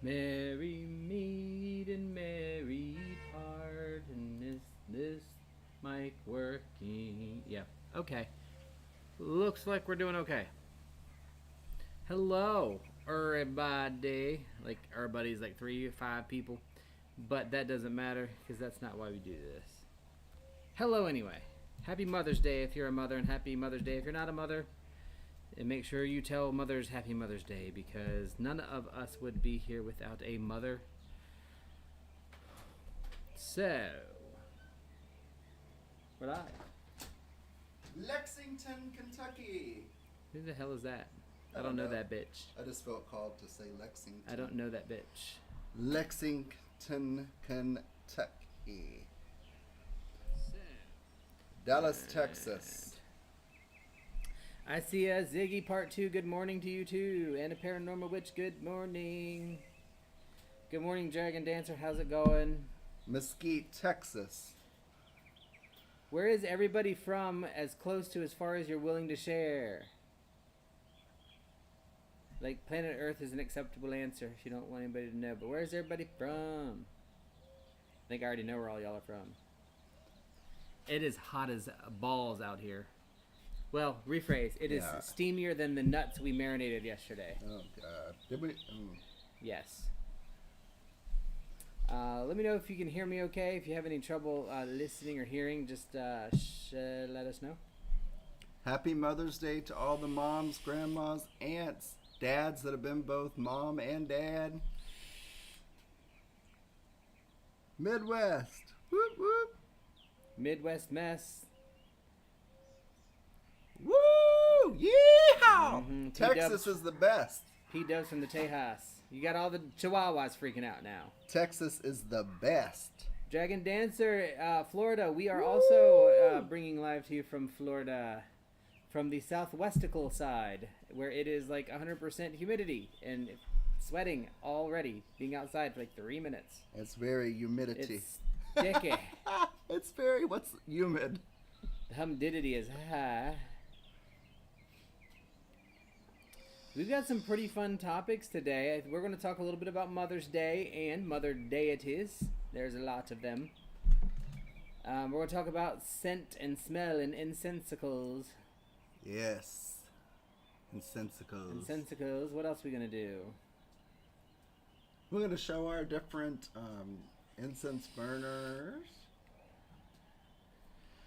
Merry meet and merry part, and is this mic working? Yeah. Okay. Looks like we're doing okay. Hello, everybody. Like, everybody's like 3 or 5 people. But that doesn't matter, because that's not why we do this. Hello, anyway. Happy Mother's Day if you're a mother, and happy Mother's Day if you're not a mother. And make sure you tell mothers Happy Mother's Day, because none of us would be here without a mother. So, we're live. Lexington, Kentucky. Who the hell is that? I don't know that bitch. I just felt called to say Lexington. I don't know that bitch. Lexington, Kentucky. Dallas, Texas. I see a Ziggy Part 2. Good morning to you too. And a Paranormal Witch. Good morning. Good morning, Dragon Dancer. How's it going? Mesquite, Texas. Where is everybody from, as close to as far as you're willing to share? Like, planet Earth is an acceptable answer if you don't want anybody to know. But where's everybody from? I think I already know where all y'all are from. It is hot as balls out here. Well, rephrase. It is steamier than the nuts we marinated yesterday. Oh, God. Did we? Yes. Let me know if you can hear me okay. If you have any trouble listening or hearing, just let us know. Happy Mother's Day to all the moms, grandmas, aunts, dads that have been both mom and dad. Midwest. Whoop, whoop. Midwest mess. Woo! Yeehaw! Mm-hmm. Texas is the best. P-dubs from the Tejas. You got all the Chihuahuas freaking out now. Texas is the best. Dragon Dancer, Florida. We are also bringing live to you from Florida, from the southwestical side, where it is like 100% humidity and sweating already, being outside for like 3 minutes. It's very humidity. It's sticky. It's very, what's humid? The humidity is high. We've got some pretty fun topics today. We're going to talk a little bit about Mother's Day and mother deities. There's a lot of them. We're going to talk about scent and smell and insensicles. Yes. Insensicles. Insensicles. What else are we going to do? We're going to show our different incense burners.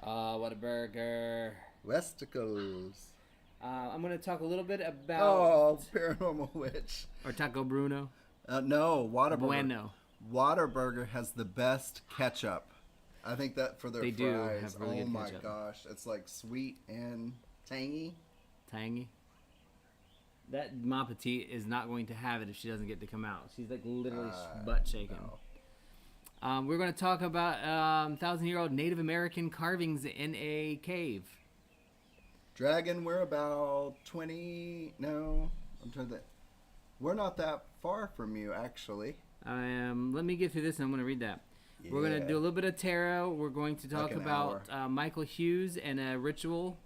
Oh, what a burger. Westicles. I'm going to talk a little bit about... Oh, Paranormal Witch. Or Taco Bruno. No, Whataburger. Bueno. Whataburger has the best ketchup. I think that for their they fries. Do have really good my ketchup. Gosh. It's like sweet and tangy. Tangy. That Ma Petite is not going to have it if she doesn't get to come out. She's like literally butt shaking. No. We're going to talk about 1,000-year-old Native American carvings in a cave. Dragon, we're about 20. No, I'm trying to. We're not that far from you, actually. Let me get through this and I'm going to read that. Yeah. We're going to do a little bit of tarot. We're going to talk about Michael Hughes and a ritual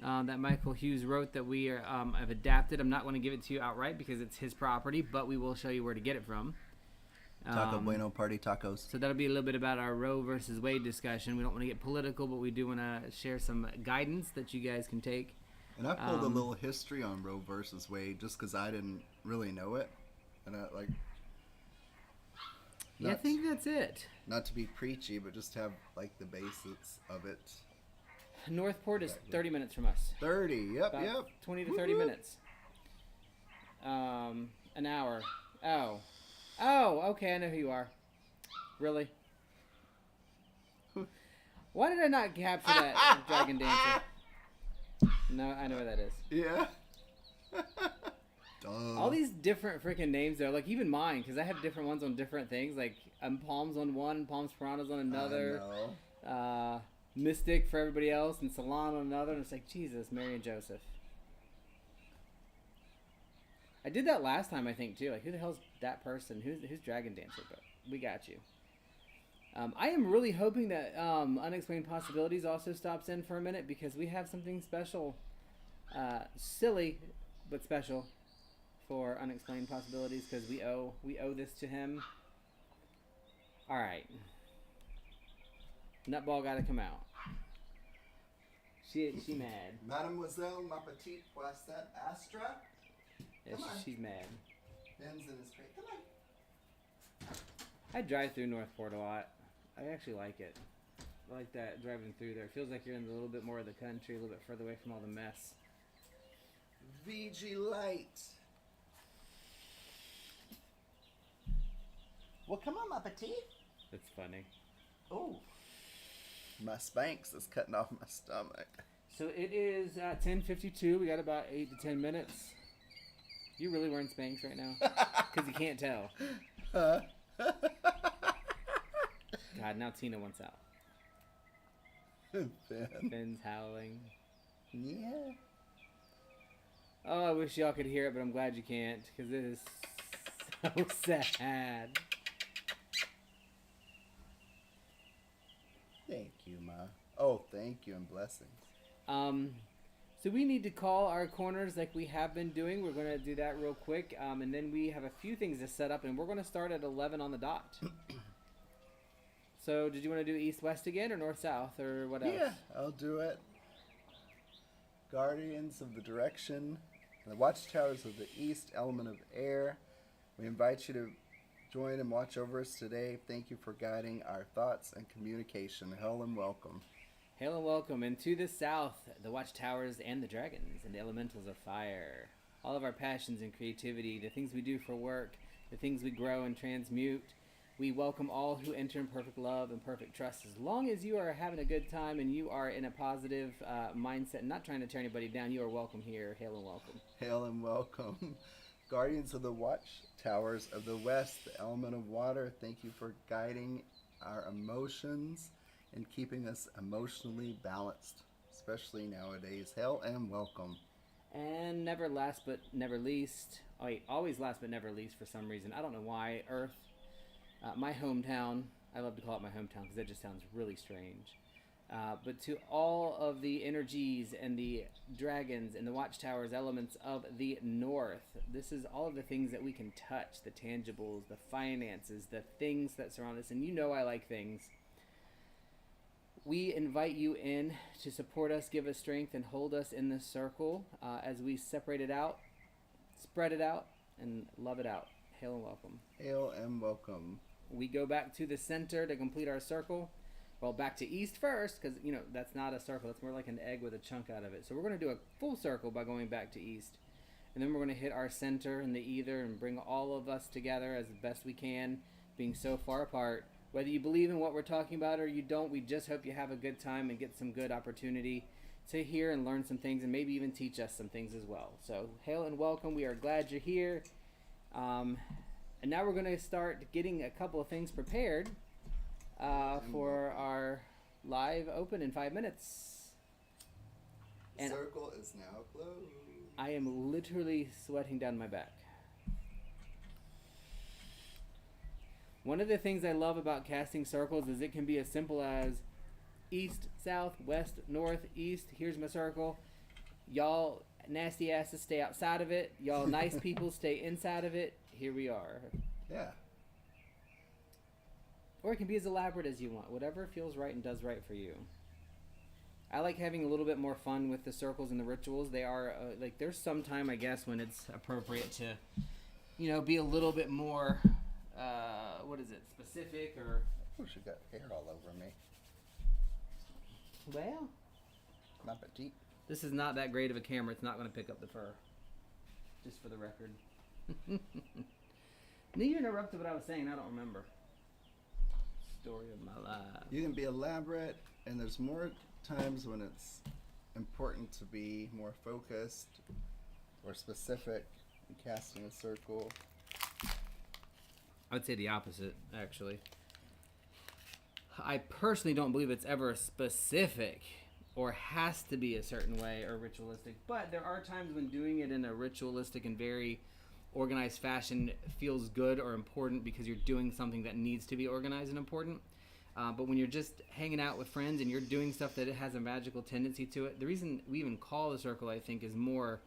that Michael Hughes wrote that we have adapted. I'm not going to give it to you outright because it's his property, but we will show you where to get it from. Taco Bueno Party Tacos. So that'll be a little bit about our Roe versus Wade discussion. We don't want to get political, but we do want to share some guidance that you guys can take. And I pulled a little history on Roe versus Wade just because I didn't really know it. And I think that's it. Not to be preachy, but just have like the basics of it. Northport is 30 minutes from us. 30, yep. 20 to 30 minutes. An hour. Oh, okay, I know who you are. Really? Why did I not capture that Dragon Dancer? No, I know where that is. Yeah. All these different freaking names though, like even mine, because I have different ones on different things. Like Palms on one, Palms Piranhas on another. Mystic for everybody else, and Salon on another. And it's like, Jesus, Mary and Joseph. I did that last time, I think, too. Like, who the hell's that person? Who's Dragon Dancer? But we got you. I am really hoping that Unexplained Possibilities also stops in for a minute because we have something special, silly but special, for unexplained possibilities because we owe this to him. All right. Nutball got to come out. She mad. Mademoiselle, ma petite poissette Astra. Yeah, she's mad. Ben's in his crate. Come on. I drive through Northport a lot. I actually like it. I like that driving through there. It feels like you're in a little bit more of the country, a little bit further away from all the mess. VG Light. Well, come on, ma petite. That's funny. Oh. My Spanx is cutting off my stomach. So it is 10:52. We got about 8 to 10 minutes. You really wearing Spanx right now? Because you can't tell. God, now Tina wants out. Ben's howling. Yeah. Oh, I wish y'all could hear it, but I'm glad you can't. Because it is so sad. Thank you, Ma. Oh, thank you and blessings. So we need to call our corners like we have been doing. We're going to do that real quick. And then we have a few things to set up, and we're going to start at 11 on the dot. So did you want to do east-west again or north-south or what else? Yeah, I'll do it. Guardians of the direction, the watchtowers of the east, element of air. We invite you to join and watch over us today. Thank you for guiding our thoughts and communication. Hail and welcome. Hail and welcome. And to the south, the watchtowers and the dragons and the elementals of fire. All of our passions and creativity, the things we do for work, the things we grow and transmute. We welcome all who enter in perfect love and perfect trust. As long as you are having a good time and you are in a positive mindset and not trying to tear anybody down, you are welcome here. Hail and welcome. Hail and welcome. Guardians of the watchtowers of the west, the element of water, thank you for guiding our emotions and keeping us emotionally balanced, especially nowadays. Hail and welcome. And never last but never least, always last but never least for some reason. I don't know why. Earth, my hometown. I love to call it my hometown because that just sounds really strange. But to all of the energies and the dragons and the watchtowers, elements of the north, this is all of the things that we can touch, the tangibles, the finances, the things that surround us. And you know I like things. We invite you in to support us, give us strength, and hold us in this circle as we separate it out, spread it out, and love it out. Hail and welcome. Hail and welcome. We go back to the center to complete our circle. Well, back to east first, because, you know, that's not a circle. It's more like an egg with a chunk out of it. So we're going to do a full circle by going back to east. And then we're going to hit our center in the either and bring all of us together as best we can, being so far apart. Whether you believe in what we're talking about or you don't, we just hope you have a good time and get some good opportunity to hear and learn some things and maybe even teach us some things as well. So, hail and welcome. We are glad you're here. And now we're going to start getting a couple of things prepared for our live open in 5 minutes. The circle is now closed. I am literally sweating down my back. One of the things I love about casting circles is it can be as simple as east, south, west, north, east. Here's my circle. Y'all nasty asses stay outside of it. Y'all nice people stay inside of it. Here we are. Yeah. Or it can be as elaborate as you want. Whatever feels right and does right for you. I like having a little bit more fun with the circles and the rituals. They are, there's some time, I guess, when it's appropriate to, be a little bit more, specific or... Oh, she got hair all over me. Well... Not petite. This is not that great of a camera. It's not going to pick up the fur. Just for the record. You interrupted what I was saying. I don't remember. Story of my life. You can be elaborate, and there's more times when it's important to be more focused or specific in casting a circle. I would say the opposite, actually. I personally don't believe it's ever specific or has to be a certain way or ritualistic, but there are times when doing it in a ritualistic and very organized fashion feels good or important because you're doing something that needs to be organized and important. But when you're just hanging out with friends and you're doing stuff that it has a magical tendency to it, the reason we even call the circle, I think, is more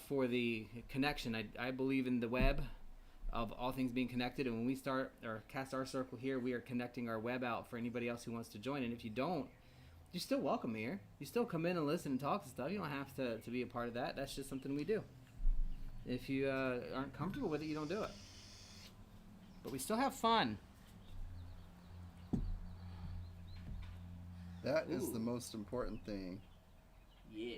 for the connection. I believe in the web of all things being connected, and when we start or cast our circle here, we are connecting our web out for anybody else who wants to join. And if you don't, you're still welcome here. You still come in and listen and talk and stuff. You don't have to be a part of that. That's just something we do. If you aren't comfortable with it, you don't do it. But we still have fun. That is the most important thing. Yeah.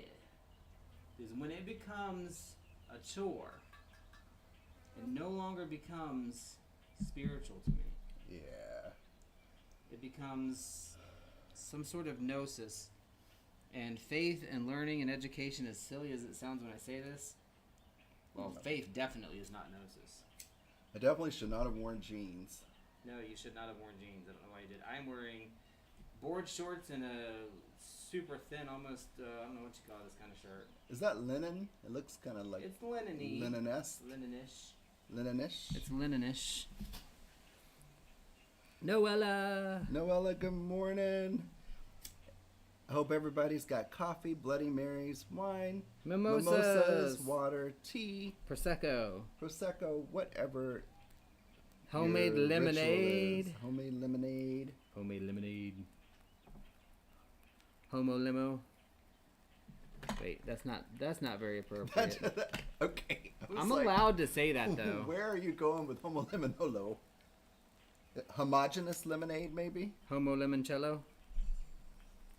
Because when it becomes a chore, it no longer becomes spiritual to me. Yeah. It becomes some sort of gnosis. And faith and learning and education, as silly as it sounds when I say this, well, faith definitely is not gnosis. I definitely should not have worn jeans. No, you should not have worn jeans. I don't know why you did. I'm wearing board shorts and a super thin, almost, I don't know what you call this kind of shirt. Is that linen? It looks kind of like... It's linen-y. Linen-esque? Linen-ish. Linen-ish? It's linen-ish. Noella! Noella, good morning. I hope everybody's got coffee, Bloody Marys, wine, Mimosas, water, tea, Prosecco, whatever. Homemade your lemonade. ritual is. Homemade lemonade. Homemade lemonade. Homo limo. Wait, that's not very appropriate. Okay. I'm allowed to say that though. Where are you going with homo limonolo? Homogeneous lemonade, maybe? Homo limoncello.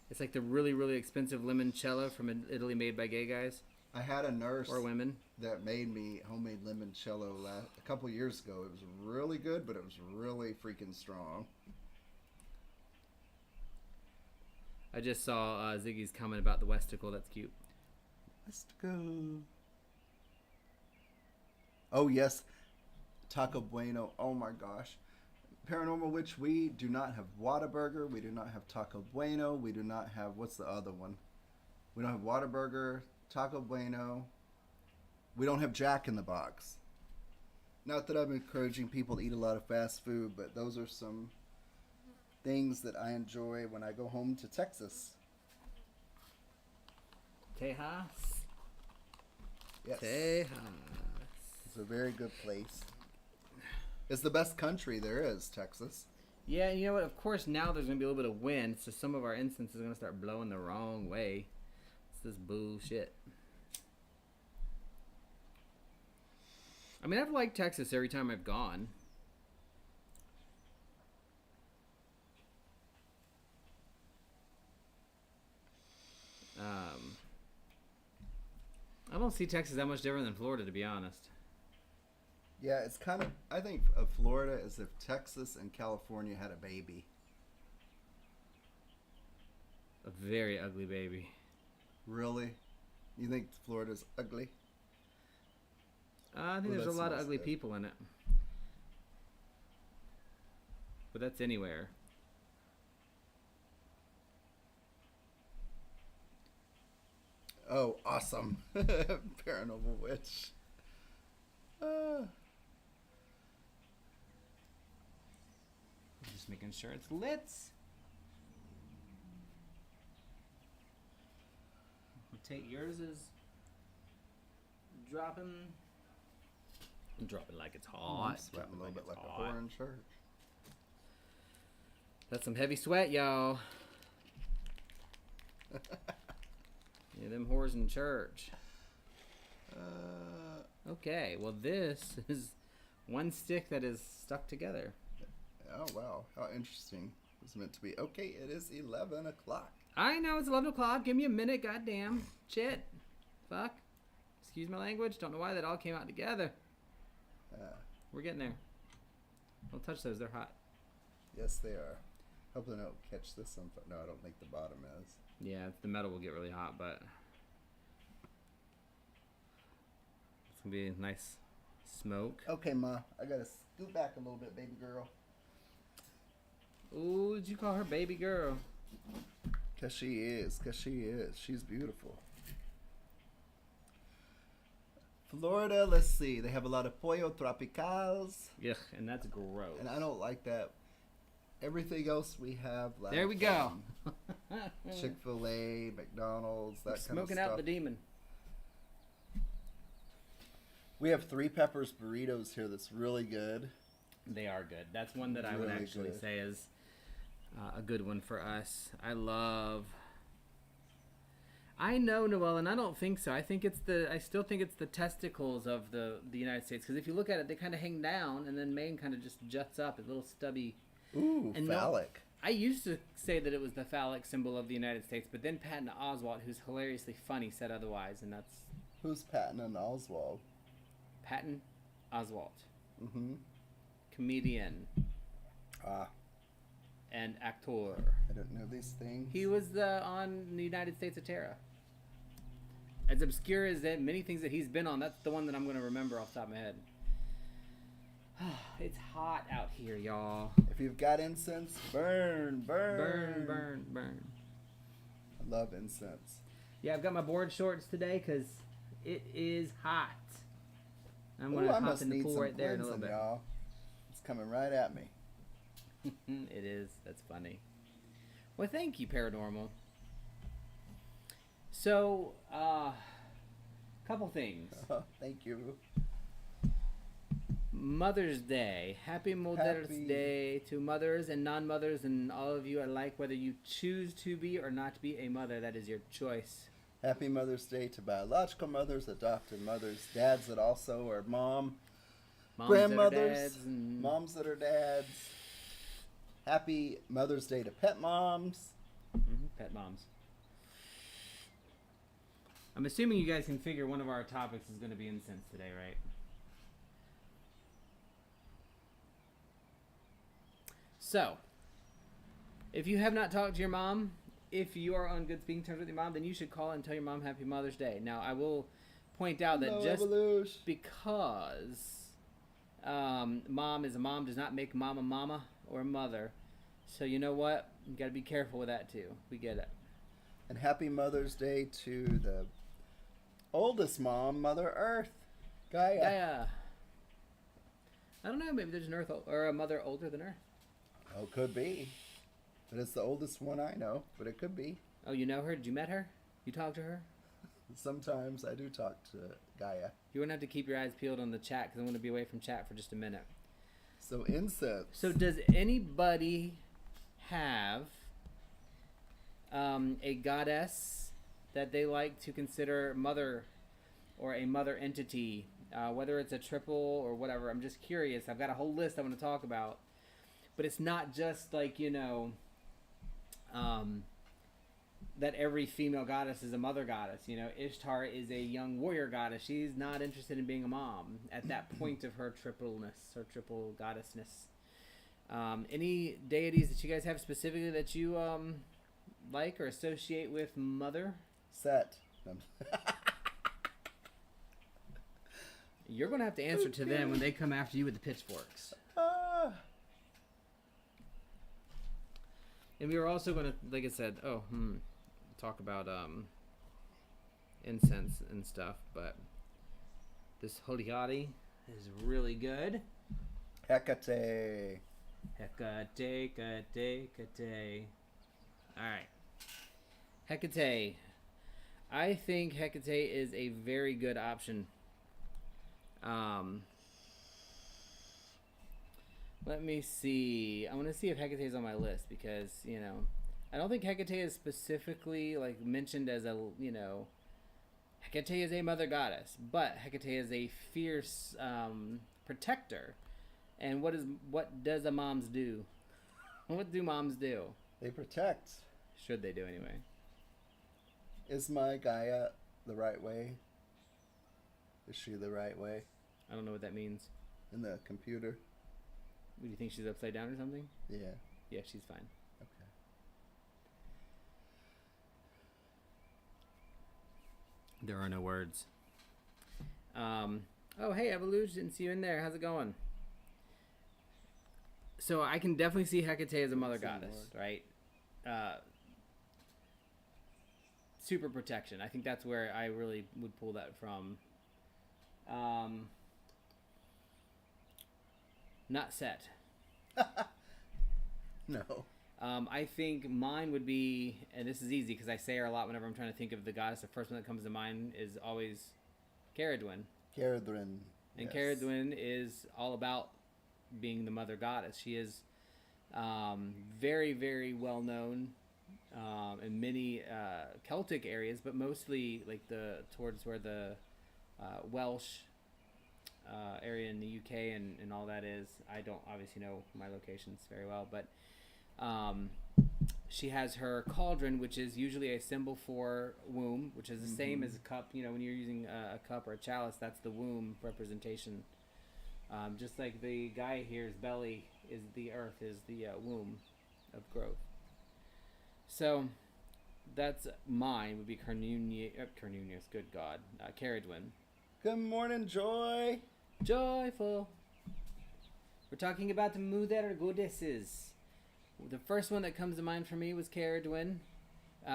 It's like the really, really expensive limoncello from Italy made by gay guys. I had a nurse or women that made me homemade limoncello a couple years ago. It was really good, but it was really freaking strong. I just saw Ziggy's comment about the Westicle. That's cute. Westicle. Oh, yes. Taco Bueno. Oh, my gosh. Paranormal Witch, we do not have Whataburger. We do not have Taco Bueno. We do not have, what's the other one? We don't have Whataburger, Taco Bueno. We don't have Jack in the Box. Not that I'm encouraging people to eat a lot of fast food, but those are some things that I enjoy when I go home to Texas. Tejas. Yes. Tejas. It's a very good place. It's the best country there is, Texas. Yeah, you know what? Of course, now there's going to be a little bit of wind, so some of our incense is going to start blowing the wrong way. It's this bullshit. I mean, I've liked Texas every time I've gone. I don't see Texas that much different than Florida, to be honest. Yeah, it's kind of, I think of Florida as if Texas and California had a baby. A very ugly baby. Really? You think Florida's ugly? I think there's a lot of ugly people in it. But that's anywhere. Oh, awesome. Paranormal Witch. Just making sure it's lit. Take yours is dropping like it's hot. I'm sweating a little bit like a whore in church. That's some heavy sweat, y'all. Yeah, them whores in church. Okay, well this is one stick that is stuck together. Oh, wow. How interesting. It was meant to be. Okay, it is 11 o'clock. I know, it's 11 o'clock. Give me a minute, goddamn. Shit. Fuck. Excuse my language. Don't know why that all came out together. We're getting there. Don't touch those. They're hot. Yes, they are. Hopefully I don't catch this on. No, I don't think the bottom is. Yeah, the metal will get really hot, but it's going to be a nice smoke. Okay, Ma. I got to scoot back a little bit, baby girl. Ooh, did you call her baby girl? Because she is. She's beautiful. Florida, let's see. They have a lot of pollo tropicals. Yuck, and that's gross. And I don't like that. Everything else we have, like there we go. Chick-fil-A, McDonald's, that kind of stuff. Smoking out the demon. We have Three Peppers burritos here that's really good. They are good. That's one that I would Really actually good. say is a good one for us. I know, Noel, and I don't think so. I still think it's the testicles of the United States, because if you look at it, they kind of hang down, and then Maine kind of just juts up, a little stubby. Ooh, And phallic. I used to say that it was the phallic symbol of the United States, but then Patton Oswalt, who's hilariously funny, said otherwise, and that's Who's Patton and Oswald? Patton Oswalt, Mm-hmm. comedian Ah, and actor. I don't know these things. He was on the United States of Terra. As obscure as many things that he's been on, that's the one that I'm going to remember off the top of my head. It's hot out here, y'all. If you've got incense, burn, burn. Burn, burn, burn. I love incense. Yeah, I've got my board shorts today because it is hot. I'm going Ooh, to I hop must in the need pool some right there in a little cleansing, bit. y'all. It's coming right at me. It is. That's funny. Well, thank you, Paranormal. So, couple things. Thank you. Mother's Day. Happy Mother's Happy- Day to mothers and non-mothers and all of you alike, whether you choose to be or not to be a mother. That is your choice. Happy Mother's Day to biological mothers, adopted mothers, dads that also are Moms that are grandmothers, dads and moms that are dads. Happy Mother's Day to pet moms. pet moms. I'm assuming you guys can figure one of our topics is going to be incense today, right? So, if you have not talked to your mom, if you are on good speaking terms with your mom, then you should call and tell your mom Happy Mother's Day. Now, I will point out that Hello, just Evolution. because mom is a mom does not make mom a mama or a mother. So you know what? You got to be careful with that too. We get it. And happy Mother's Day to the oldest mom, Mother Earth, Gaia. Yeah. I don't know. Maybe there's an Earth or a mother older than Earth. Oh, could be. But it's the oldest one I know, but it could be. Oh, you know her? Did you met her? You talked to her? Sometimes I do talk to Gaia. You're gonna have to keep your eyes peeled on the chat because I'm gonna be away from chat for just a minute. So incense. So does anybody have a goddess that they like to consider mother or a mother entity, whether it's a triple or whatever? I'm just curious. I've got a whole list I want to talk about, but it's not just like, that every female goddess is a mother goddess. Ishtar is a young warrior goddess. She's not interested in being a mom at that point of her tripleness or triple goddessness. Any deities that you guys have specifically that you like or associate with mother? Set. You're going to have to answer to them when they come after you with the pitchforks. And we were also going to, like I said, talk about incense and stuff, but this Holiari is really good. Hecate. Hecate, Hecate. Alright. Hecate. I think Hecate is a very good option. Let me see. I want to see if Hecate is on my list because, I don't think Hecate is specifically mentioned as a, Hecate is a mother goddess, but Hecate is a fierce protector. And what does a moms do? What do moms do? They protect. Should they do anyway? Is my Gaia the right way? Is she the right way? I don't know what that means. In the computer? Do you think she's upside down or something? Yeah. Yeah, she's fine. Okay. There are no words. Oh, hey, Evolution, didn't see you in there. How's it going? So I can definitely see Hecate as a mother goddess, right? Super protection. I think that's where I really would pull that from. Not Set. No. I think mine would be, and this is easy because I say her a lot whenever I'm trying to think of the goddess. The first one that comes to mind is always Caradwyn. Caradwin. And Yes. Caradwin is all about being the mother goddess. She is very, very well known in many Celtic areas, but mostly like towards where the Welsh area in the UK and all that is. I don't obviously know my locations very well, but she has her cauldron, which is usually a symbol for womb, which is the same as a cup. You know, when you're using a cup or a chalice, that's the womb representation. Just like the guy here's belly is the earth, is the womb of growth. So that's mine, would be Cornunius, good God. Caradwin. Good morning, Joy. Joyful. We're talking about the mother goddesses. The first one that comes to mind for me was Caradwin.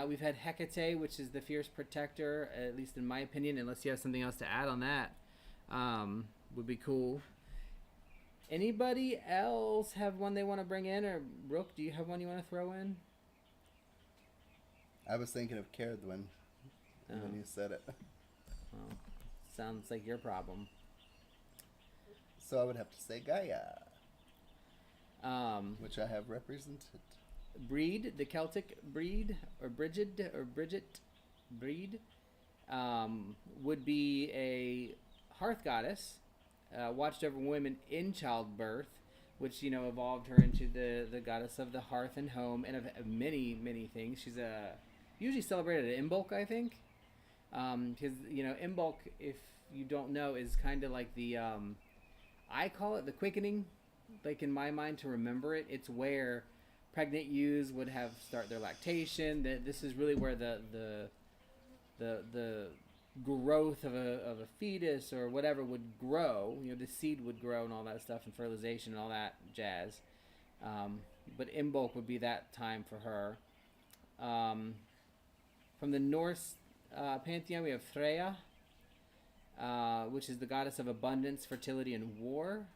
We've had Hecate, which is the fierce protector, at least in my opinion, unless you have something else to add on that. Would be cool. Anybody else have one they want to bring in? Or Brooke, do you have one you want to throw in? I was thinking of Caradwin when you said it. Well, sounds like your problem. So I would have to say Gaia, which I have represented. Breed, the Celtic breed, or Bridget breed, would be a hearth goddess, watched over women in childbirth, which, you know, evolved her into the goddess of the hearth and home, and of many, many things. She's usually celebrated at Imbolc, I think, because, you know, Imbolc, if you don't know, is kind of like the, I call it the quickening, like in my mind, to remember it. It's where pregnant ewes would have start their lactation. This is really where the growth of a fetus or whatever would grow. You know, the seed would grow and all that stuff, and fertilization and all that jazz. But Imbolc would be that time for her. From the Norse pantheon, we have Freya, which is the goddess of abundance, fertility, and war.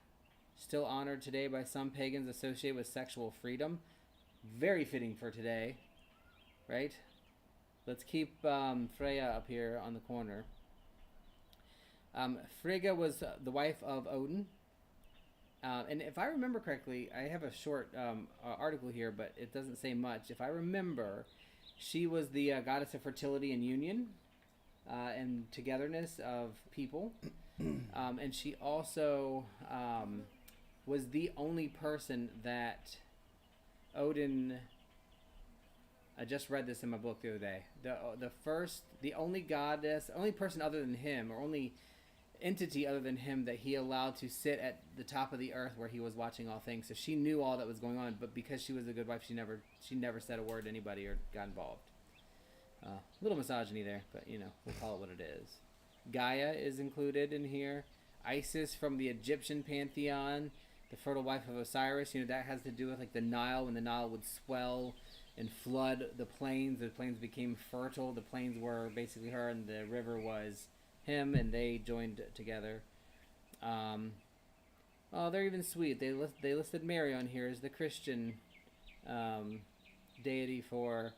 Still honored today by some pagans associated with sexual freedom. Very fitting for today, right? Let's keep Freya up here on the corner. Frigga was the wife of Odin. And if I remember correctly, I have a short article here, but it doesn't say much. If I remember, she was the goddess of fertility and union and togetherness of people. And she also was the only person that Odin... I just read this in my book the other day. The only goddess, only person other than him, or only entity other than him that he allowed to sit at the top of the earth where he was watching all things. So she knew all that was going on, but because she was a good wife, she never said a word to anybody or got involved. Little misogyny there, but you know, we'll call it what it is. Gaia is included in here. Isis from the Egyptian pantheon, the fertile wife of Osiris. You know, that has to do with like the Nile, when the Nile would swell and flood the plains. The plains became fertile. The plains were basically her, and the river was him, and they joined together. Oh, they're even sweet. They listed Mary on here as the Christian deity for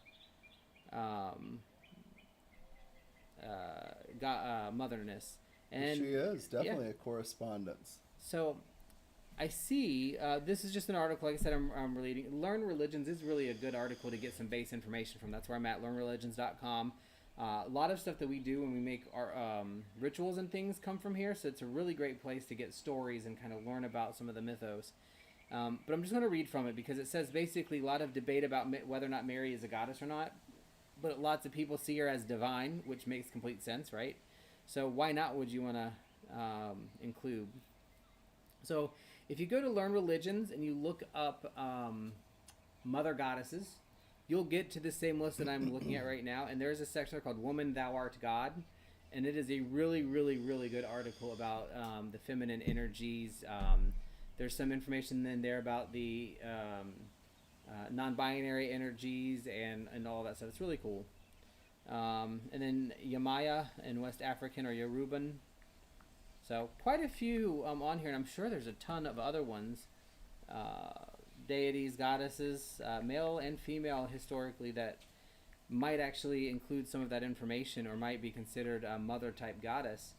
motherness. And she is definitely a correspondence. So I see, this is just an article, like I said, I'm reading. Learn Religions is really a good article to get some base information from. That's where I'm at, learnreligions.com. A lot of stuff that we do when we make our rituals and things come from here, so it's a really great place to get stories and kind of learn about some of the mythos. But I'm just going to read from it, because it says basically a lot of debate about whether or not Mary is a goddess or not, but lots of people see her as divine, which makes complete sense, right? So why not would you want to include? So if you go to Learn Religions and you look up mother goddesses, you'll get to the same list that I'm looking at right now, and there's a section called Woman, Thou Art God, and it is a really, really, really good article about the feminine energies. There's some information in there about the non-binary energies and all that stuff. It's really cool. And then Yamaya in West African, or Yoruban. So quite a few on here, and I'm sure there's a ton of other ones. Deities, goddesses, male and female historically, that might actually include some of that information, or might be considered a mother-type goddess.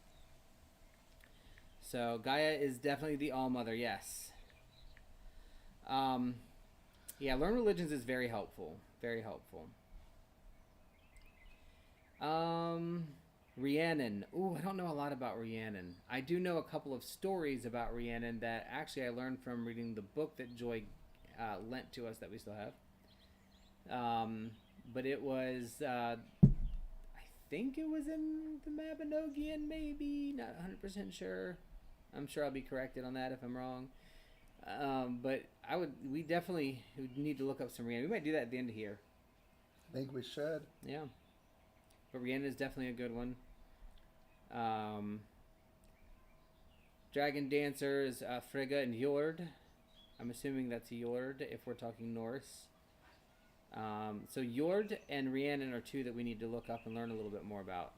So Gaia is definitely the All Mother. Yes. Yeah, learn religions is very helpful. Very helpful. Rhiannon. Ooh, I don't know a lot about Rhiannon. I do know a couple of stories about Rhiannon that actually I learned from reading the book that Joy lent to us that we still have. But it was, I think it was in the Mabinogion, maybe. Not 100% sure. I'm sure I'll be corrected on that if I'm wrong. But we definitely would need to look up some Rhiannon. We might do that at the end of here. I think we should. Yeah. But Rhiannon is definitely a good one. Dragon Dancer is Frigga and Jord. I'm assuming that's Jord if we're talking Norse. So Jord and Rhiannon are two that we need to look up and learn a little bit more about.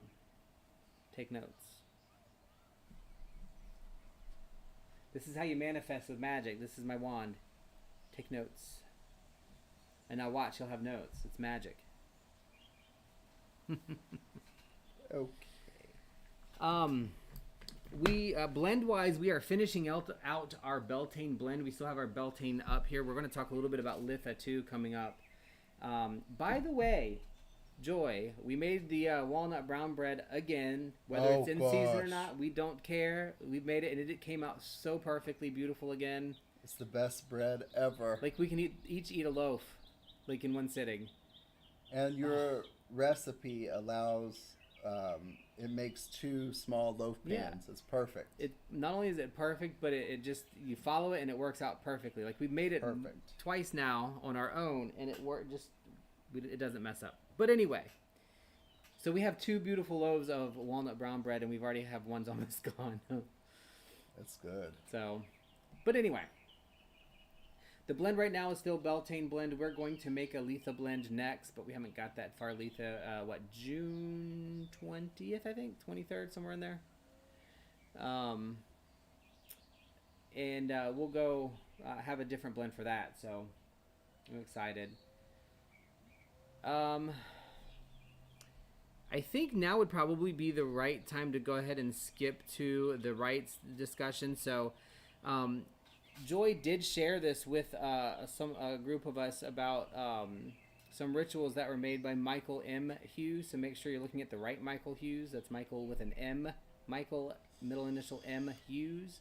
Take notes. This is how you manifest with magic. This is my wand. Take notes. And now watch, you'll have notes. It's magic. Okay. We blend wise, we are finishing out our Beltane blend. We still have our Beltane up here. We're going to talk a little bit about Litha too coming up. By the way, Joy, we made the walnut brown bread again. Whether it's in season or not, we don't care. We've made it, and it came out so perfectly beautiful again. It's the best bread ever. Like we can each eat a loaf, like in one sitting. And your recipe allows, it makes 2 small loaf pans. Yeah. It's perfect. It not only is it perfect, but it just, you follow it and it works out perfectly. Like we've made it Perfect. twice now on our own, and it doesn't mess up. But anyway, so we have 2 beautiful loaves of walnut brown bread, and we've already have one's almost gone. That's good. So, but anyway, the blend right now is still Beltane blend. We're going to make a Litha blend next, but we haven't got that far. Litha, June 20th, I think, 23rd, somewhere in there. And we'll go have a different blend for that. So I'm excited. I think now would probably be the right time to go ahead and skip to the rites discussion. So, Joy did share this with a group of us about some rituals that were made by Michael M. Hughes. So make sure you're looking at the right Michael Hughes. That's Michael with an M. Michael, middle initial M. Hughes.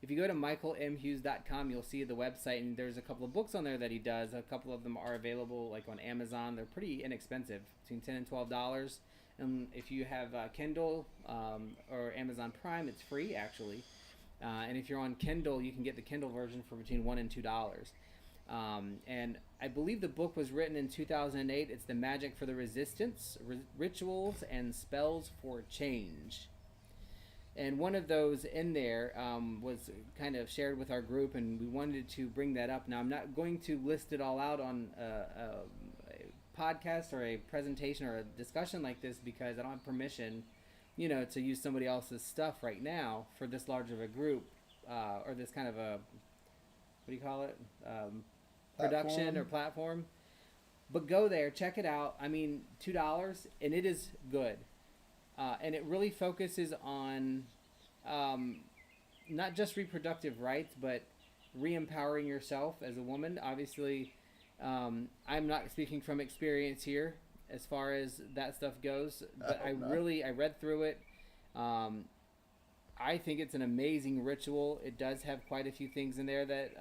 If you go to michaelmhughes.com, you'll see the website, and there's a couple of books on there that he does. A couple of them are available like on Amazon. They're pretty inexpensive, between $10 and $12. And if you have Kindle or Amazon Prime, it's free actually. And if you're on Kindle, you can get the Kindle version for between $1 and $2. And I believe the book was written in 2008. It's The Magic for the Resistance, Rituals and Spells for Change. And one of those in there was kind of shared with our group, and we wanted to bring that up. Now, I'm not going to list it all out on a podcast or a presentation or a discussion like this because I don't have permission, to use somebody else's stuff right now for this large of a group or this kind of a, what do you call it, production or platform. But go there, check it out. I mean, $2, and it is good. And it really focuses on not just reproductive rights, but re-empowering yourself as a woman. Obviously, I'm not speaking from experience here as far as that stuff goes, but I read through it. I think it's an amazing ritual. It does have quite a few things in there that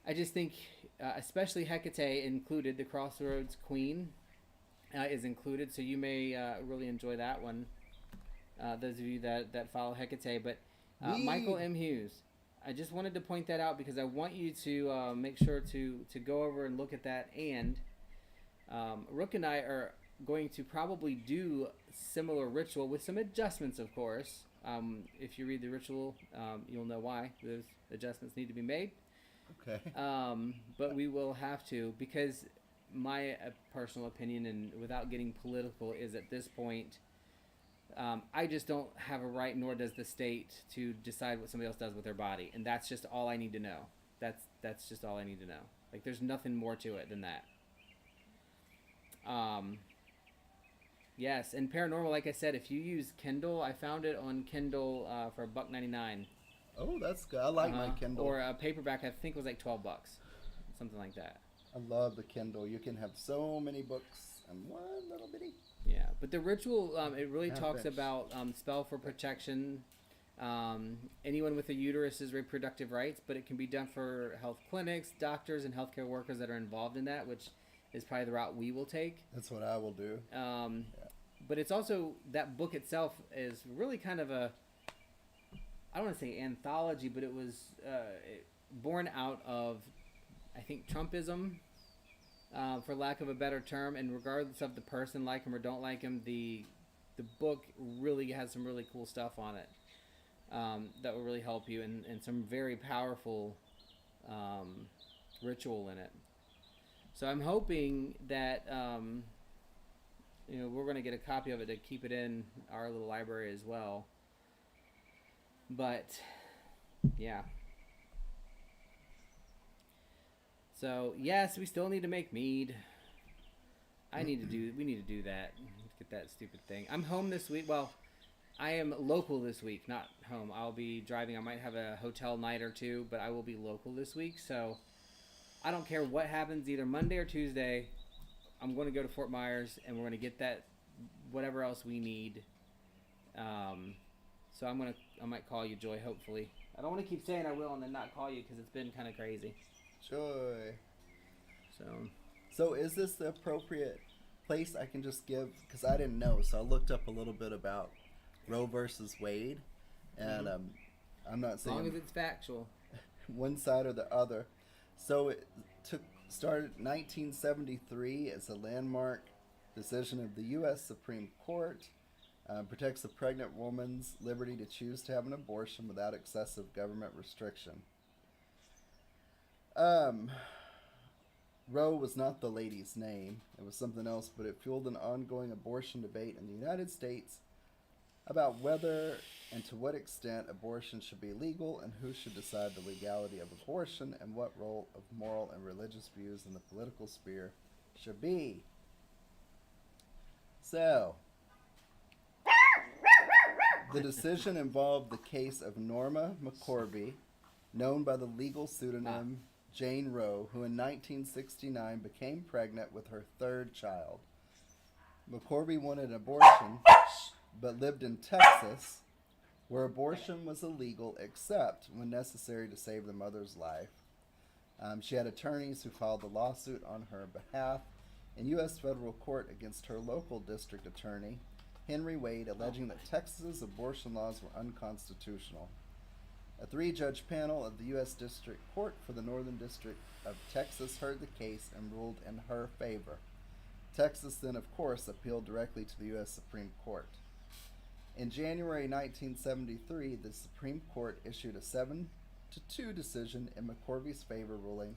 I just think, especially Hecate included, the Crossroads Queen. Is included, so you may really enjoy that one. Those of you that follow Hecate, but Michael M. Hughes, I just wanted to point that out because I want you to make sure to go over and look at that. And Rook and I are going to probably do similar ritual with some adjustments, of course. If you read the ritual, you'll know why those adjustments need to be made. Okay. But we will have to, because my personal opinion, and without getting political, is at this point, I just don't have a right, nor does the state, to decide what somebody else does with their body, and that's just all I need to know. That's just all I need to know. Like, there's nothing more to it than that. Yes, and paranormal, like I said, if you use Kindle, I found it on Kindle for $1.99. Oh, that's good. I like my Kindle. Or a paperback, I think was like $12, something like that. I love the Kindle. You can have so many books in one little bitty. Yeah, but the ritual, it really Half talks inch. about spell for protection. Anyone with a uterus's reproductive rights, but it can be done for health clinics, doctors, and healthcare workers that are involved in that, which is probably the route we will take. That's what I will do. But it's also, that book itself is really kind of a, I don't want to say anthology, but it was born out of, I think, Trumpism, for lack of a better term. And regardless of the person, like him or don't like him, the book really has some really cool stuff on it that will really help you, and some very powerful ritual in it. So I'm hoping that we're going to get a copy of it to keep it in our little library as well. But yeah. So yes, we still need to make mead. We need to do that. Get that stupid thing. I'm home this week. Well, I am local this week, not home. I'll be driving. I might have a hotel night or two, but I will be local this week. So I don't care what happens, either Monday or Tuesday. I'm going to go to Fort Myers, and we're going to get that whatever else we need. So I might call you, Joy. Hopefully, I don't want to keep saying I will and then not call you, because it's been kind of crazy. Joy. So is this the appropriate place I can just give? Because I didn't know, so I looked up a little bit about Roe versus Wade, and I'm not saying as long as it's factual, one side or the other. So it started 1973 as a landmark decision of the U.S. Supreme Court. Protects the pregnant woman's liberty to choose to have an abortion without excessive government restriction. Roe was not the lady's name. It was something else, but it fueled an ongoing abortion debate in the United States about whether and to what extent abortion should be legal, and who should decide the legality of abortion, and what role of moral and religious views in the political sphere should be. So, the decision involved the case of Norma McCorvey, known by the legal pseudonym Jane Roe, who in 1969 became pregnant with her third child. McCorvey wanted an abortion, but lived in Texas, where abortion was illegal except when necessary to save the mother's life. She had attorneys who filed a lawsuit on her behalf in U.S. federal court against her local district attorney, Henry Wade, alleging that Texas's abortion laws were unconstitutional. A 3-judge panel of the U.S. District Court for the Northern District of Texas heard the case and ruled in her favor. Texas then, of course, appealed directly to the U.S. Supreme Court. In January 1973, the Supreme Court issued a 7-2 decision in McCorvey's favor, ruling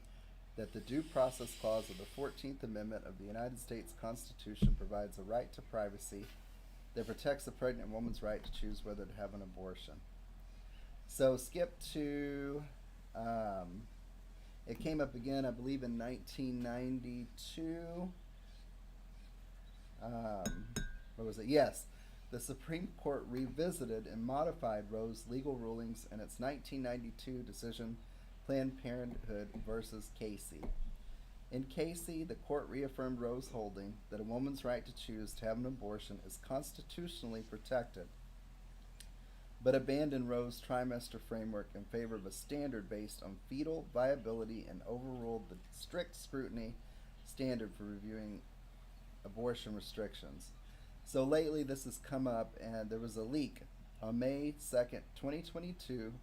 that the Due Process Clause of the 14th Amendment of the United States Constitution provides a right to privacy that protects a pregnant woman's right to choose whether to have an abortion. So skip to, it came up again, I believe, in 1992. What was it? Yes. The Supreme Court revisited and modified Roe's legal rulings in its 1992 decision, Planned Parenthood versus Casey. In Casey, the court reaffirmed Roe's holding that a woman's right to choose to have an abortion is constitutionally protected, but abandoned Roe's trimester framework in favor of a standard based on fetal viability, and overruled the strict scrutiny standard for reviewing abortion restrictions. So lately this has come up, and there was a leak. On May 2nd, 2022,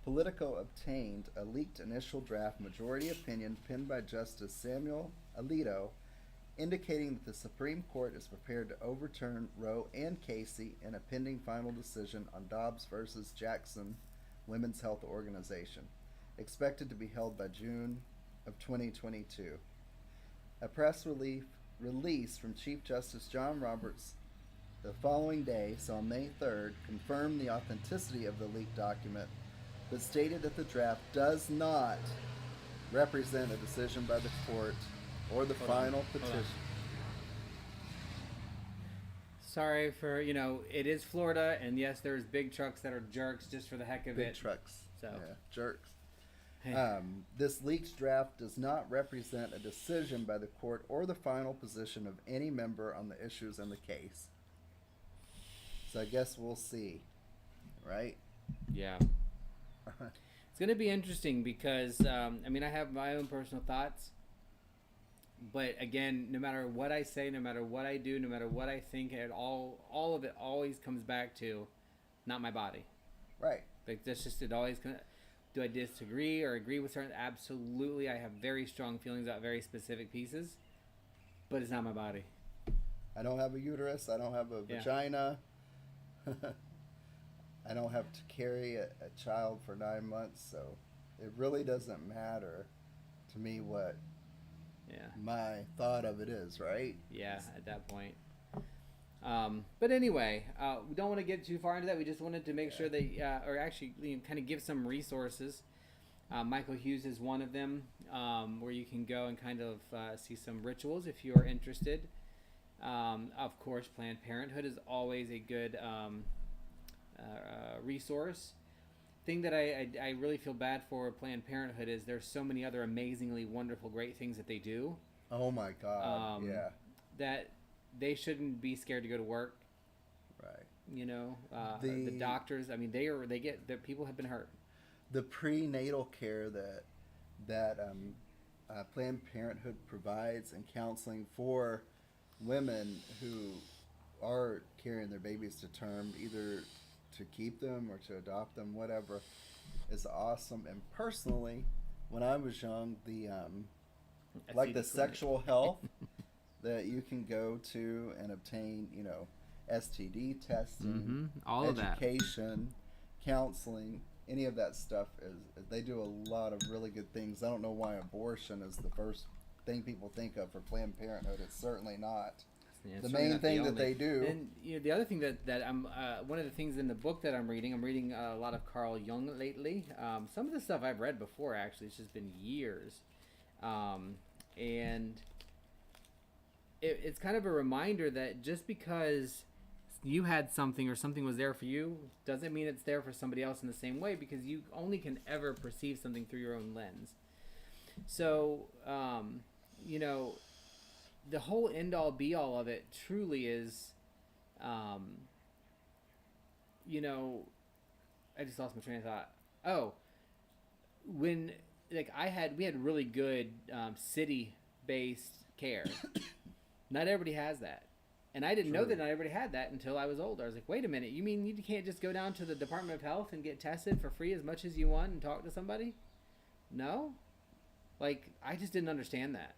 Politico obtained a leaked initial draft majority opinion penned by Justice Samuel Alito, indicating that the Supreme Court is prepared to overturn Roe and Casey in a pending final decision on Dobbs versus Jackson Women's Health Organization, expected to be held by June of 2022. A press release from Chief Justice John Roberts the following day, so on May 3rd, confirmed the authenticity of the leaked document, but stated that the draft does not represent a decision by the court or the final petition. sorry for, it is Florida, and yes, there's big trucks that are jerks just for the heck of Big it. trucks. So, Yeah, jerks. hey. This leaked draft does not represent a decision by the court or the final position of any member on the issues in the case. So I guess we'll see, right? Yeah. It's going to be interesting because, I have my own personal thoughts. But again, no matter what I say, no matter what I do, no matter what I think, all of it always comes back to not my body. Right. Like, that's just, it always comes. Do I disagree or agree with certain? Absolutely. I have very strong feelings about very specific pieces, but it's not my body. I don't have a uterus. I don't have a vagina. I don't have to carry a child for 9 months, so it really doesn't matter to me what my thought of it is, right? Yeah, at that point. But anyway, we don't want to get too far into that. We just wanted to make sure that, or actually kind of give some resources. Michael Hughes is one of them, where you can go and kind of see some rituals if you are interested. Of course, Planned Parenthood is always a good resource. Thing that I really feel bad for Planned Parenthood is there's so many other amazingly wonderful, great things that they do. Oh my God! Yeah. That they shouldn't be scared to go to work. Right. The doctors. People have been hurt. The prenatal care that Planned Parenthood provides and counseling for women who are carrying their babies to term, either to keep them or to adopt them, whatever, is awesome. And personally, when I was young, the sexual health that you can go to and obtain, STD testing, all of that, education, counseling, any of that stuff they do a lot of really good things. I don't know why abortion is the first thing people think of for Planned Parenthood. It's certainly not. Yeah, the main thing that they do. And the other thing that I'm one of the things in the book that I'm reading a lot of Carl Jung lately. Some of the stuff I've read before, actually. It's just been years. And it's kind of a reminder that just because you had something or something was there for you doesn't mean it's there for somebody else in the same way, because you only can ever perceive something through your own lens. So, the whole end-all be-all of it truly is, I just lost my train of thought. Oh, when, we had really good city-based care. Not everybody has that. And I didn't know that not everybody had that until I was older. I was like, wait a minute, you mean you can't just go down to the Department of Health and get tested for free as much as you want and talk to somebody? No? I just didn't understand that.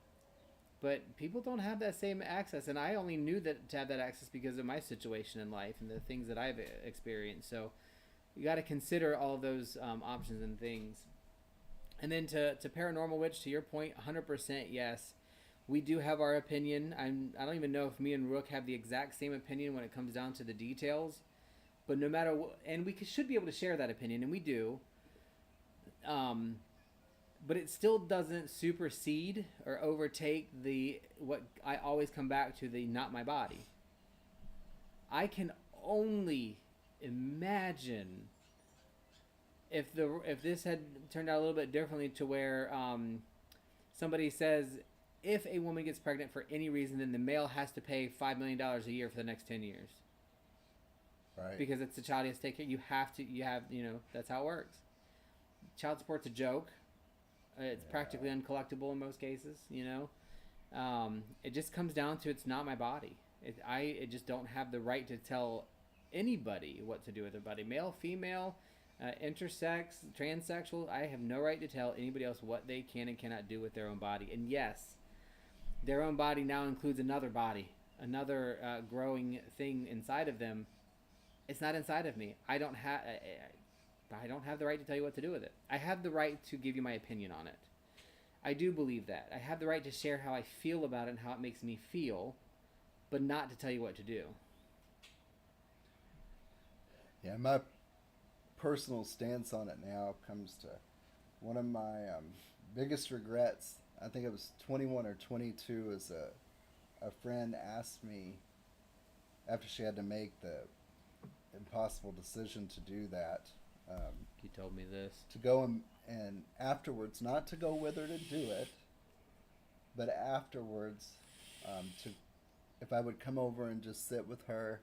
But people don't have that same access, and I only knew that to have that access because of my situation in life and the things that I've experienced. So you got to consider all of those options and things. And then to Paranormal Witch, to your point, 100% yes. We do have our opinion. I don't even know if me and Rook have the exact same opinion when it comes down to the details. But no matter what, and we should be able to share that opinion, and we do. But it still doesn't supersede or overtake what I always come back to, the not my body. I can only imagine if this had turned out a little bit differently, to where somebody says if a woman gets pregnant for any reason, then the male has to pay $5 million a year for the next 10 years. Right. Because it's the child he has to take care. That's how it works. Child support's a joke. It's practically uncollectible in most cases, It just comes down to it's not my body. I just don't have the right to tell anybody what to do with their body. Male, female, intersex, transsexual. I have no right to tell anybody else what they can and cannot do with their own body. And yes, their own body now includes another body, another growing thing inside of them. It's not inside of me. I don't have the right to tell you what to do with it. I have the right to give you my opinion on it. I do believe that. I have the right to share how I feel about it and how it makes me feel, but not to tell you what to do. Yeah, my personal stance on it now comes to one of my biggest regrets. I think it was 21 or 22 as a friend asked me after she had to make the impossible decision to do that, You told me this. to go and afterwards, not to go with her to do it, but afterwards, to if I would come over and just sit with her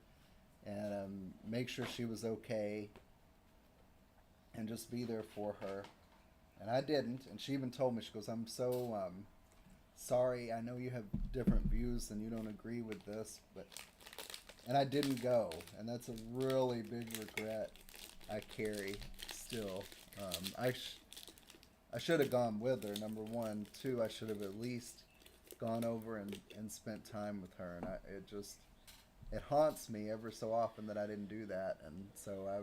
and make sure she was okay and just be there for her. And I didn't. And she even told me, she goes, I'm so sorry. I know you have different views and you don't agree with this, but... And I didn't go. And that's a really big regret I carry still. I should have gone with her, number one. Two, I should have at least gone over and spent time with her. And it haunts me ever so often that I didn't do that. And so I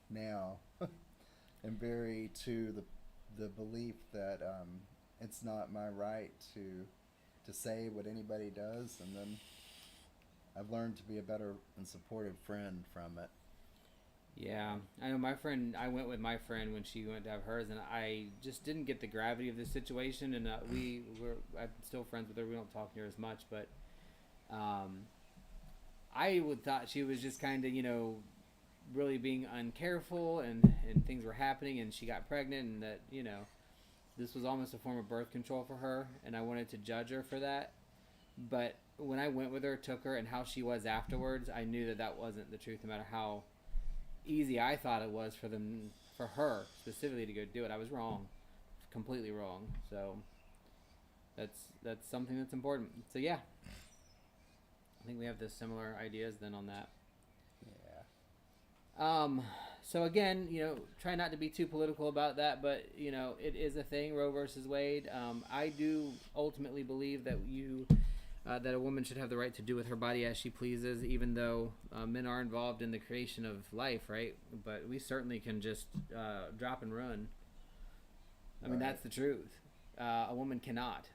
now am very to the belief that it's not my right to say what anybody does. And then I've learned to be a better and supportive friend from it. Yeah, I know my friend. I went with my friend when she went to have hers, and I just didn't get the gravity of the situation. And I'm still friends with her. We don't talk near as much, but I would thought she was just kind of, really being uncareful, and things were happening, and she got pregnant, and that this was almost a form of birth control for her, and I wanted to judge her for that. But when I went with her, took her, and how she was afterwards, I knew that wasn't the truth, no matter how easy I thought it was for her specifically to go do it. I was wrong, completely wrong. So that's something that's important. So yeah, I think we have the similar ideas then on that. Yeah. So again, try not to be too political about that, but it is a thing, Roe versus Wade. I do ultimately believe that that a woman should have the right to do with her body as she pleases, even though men are involved in the creation of life, right? But we certainly can just drop and run. I mean, that's the truth. A woman cannot.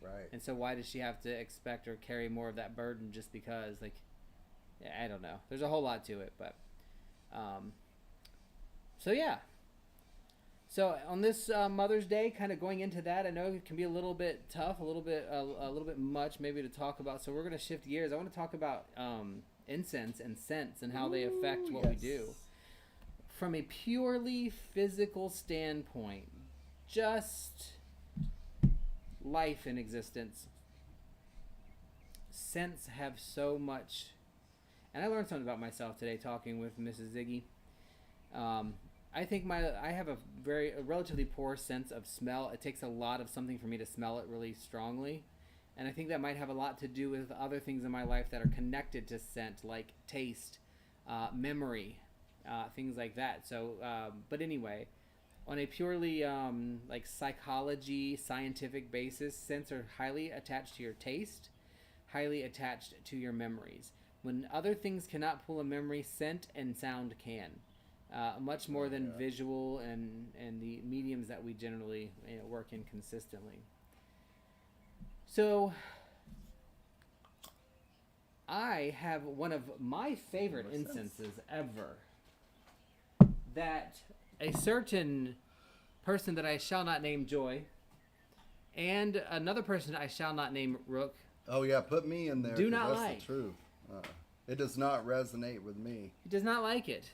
Right. And so why does she have to expect or carry more of that burden just because? I don't know. There's a whole lot to it, but... So yeah. So on this Mother's Day, kind of going into that, I know it can be a little bit tough, a little bit much maybe to talk about. So we're going to shift gears. I want to talk about incense and scents and how they affect what we do. From a purely physical standpoint, just life in existence, scents have so much. And I learned something about myself today talking with Mrs. Ziggy. I think I have a relatively poor sense of smell. It takes a lot of something for me to smell it really strongly. And I think that might have a lot to do with other things in my life that are connected to scent, like taste, memory, things like that. So, but anyway, on a purely psychology, scientific basis, scents are highly attached to your taste, highly attached to your memories. When other things cannot pull a memory, scent and sound can. Much more than visual and the mediums that we generally work in consistently. So I have one of my favorite incenses ever that a certain person that I shall not name Joy and another person I shall not name Rook. Oh yeah, put me in there. Do not that's like. The truth. It does not resonate with me. He does not like it.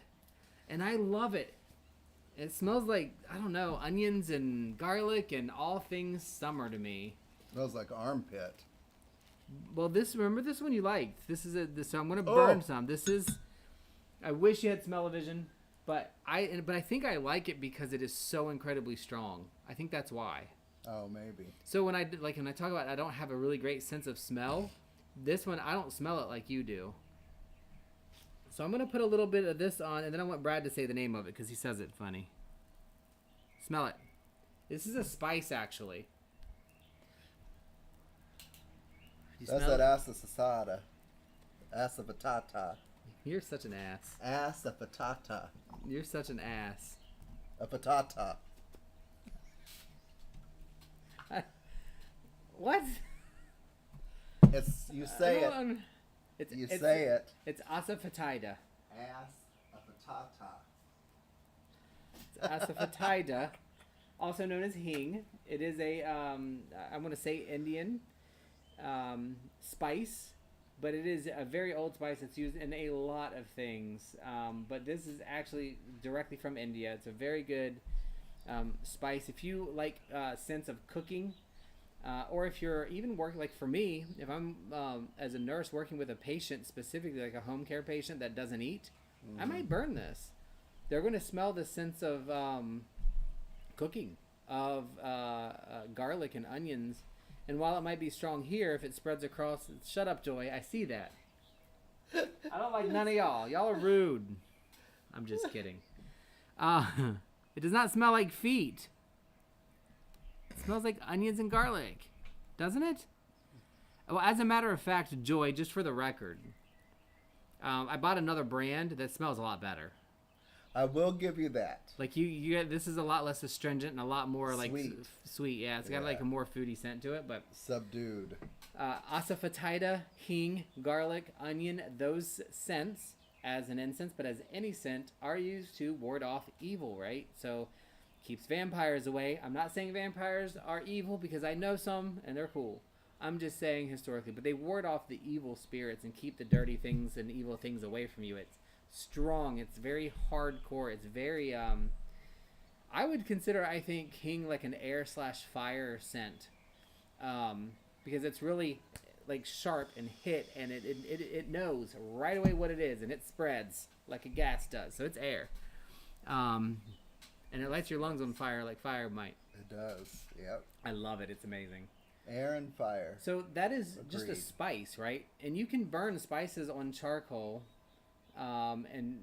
And I love it. It smells like, I don't know, onions and garlic and all things summer to me. Smells like armpit. Well, remember this one you liked. So I'm going to burn some. I wish you had smell-o-vision, but I think I like it because it is so incredibly strong. I think that's why. Oh, maybe. So when I talk about I don't have a really great sense of smell, this one I don't smell it like you do. So I'm going to put a little bit of this on, and then I want Brad to say the name of it because he says it funny. Smell it. This is a spice, actually. That's that asafatata. Asafatata. You're such an ass. Asafatata. You're such an ass. A patata. What? You say it. Say it. It's asafoetida. Asafatata. It's asafoetida, also known as hing. It is a, I'm going to say Indian spice but it is a very old spice. It's used in a lot of things. But this is actually directly from India. It's a very good spice. If you like sense of cooking, or if you're even working, like for me, if I'm as a nurse working with a patient, specifically like a home care patient that doesn't eat, I might burn this. They're going to smell the sense of cooking, of garlic and onions. And while it might be strong here, if it spreads across, shut up, Joy, I see that. I don't like none of y'all. Y'all are rude. I'm just kidding. It does not smell like feet. It smells like onions and garlic, doesn't it? Well, as a matter of fact, Joy, just for the record, I bought another brand that smells a lot better. I will give you that. Like you this is a lot less astringent and a lot more like Sweet. Yeah, it's got like a more foodie scent to it, but Subdued. asafoetida, hing, garlic, onion, those scents as an incense, but as any scent, are used to ward off evil, right? So keeps vampires away. I'm not saying vampires are evil because I know some and they're cool. I'm just saying historically, but they ward off the evil spirits and keep the dirty things and evil things away from you. It's strong. It's very hardcore. It's very I would consider, I think, hing like an air/fire scent, because it's really like sharp and hit, and it knows right away what it is, and it spreads like a gas does. So it's air, and it lights your lungs on fire like fire might. It does. Yep. I love it. It's amazing. Air and fire. So that is Agreed. just a spice, right? And you can burn spices on charcoal. And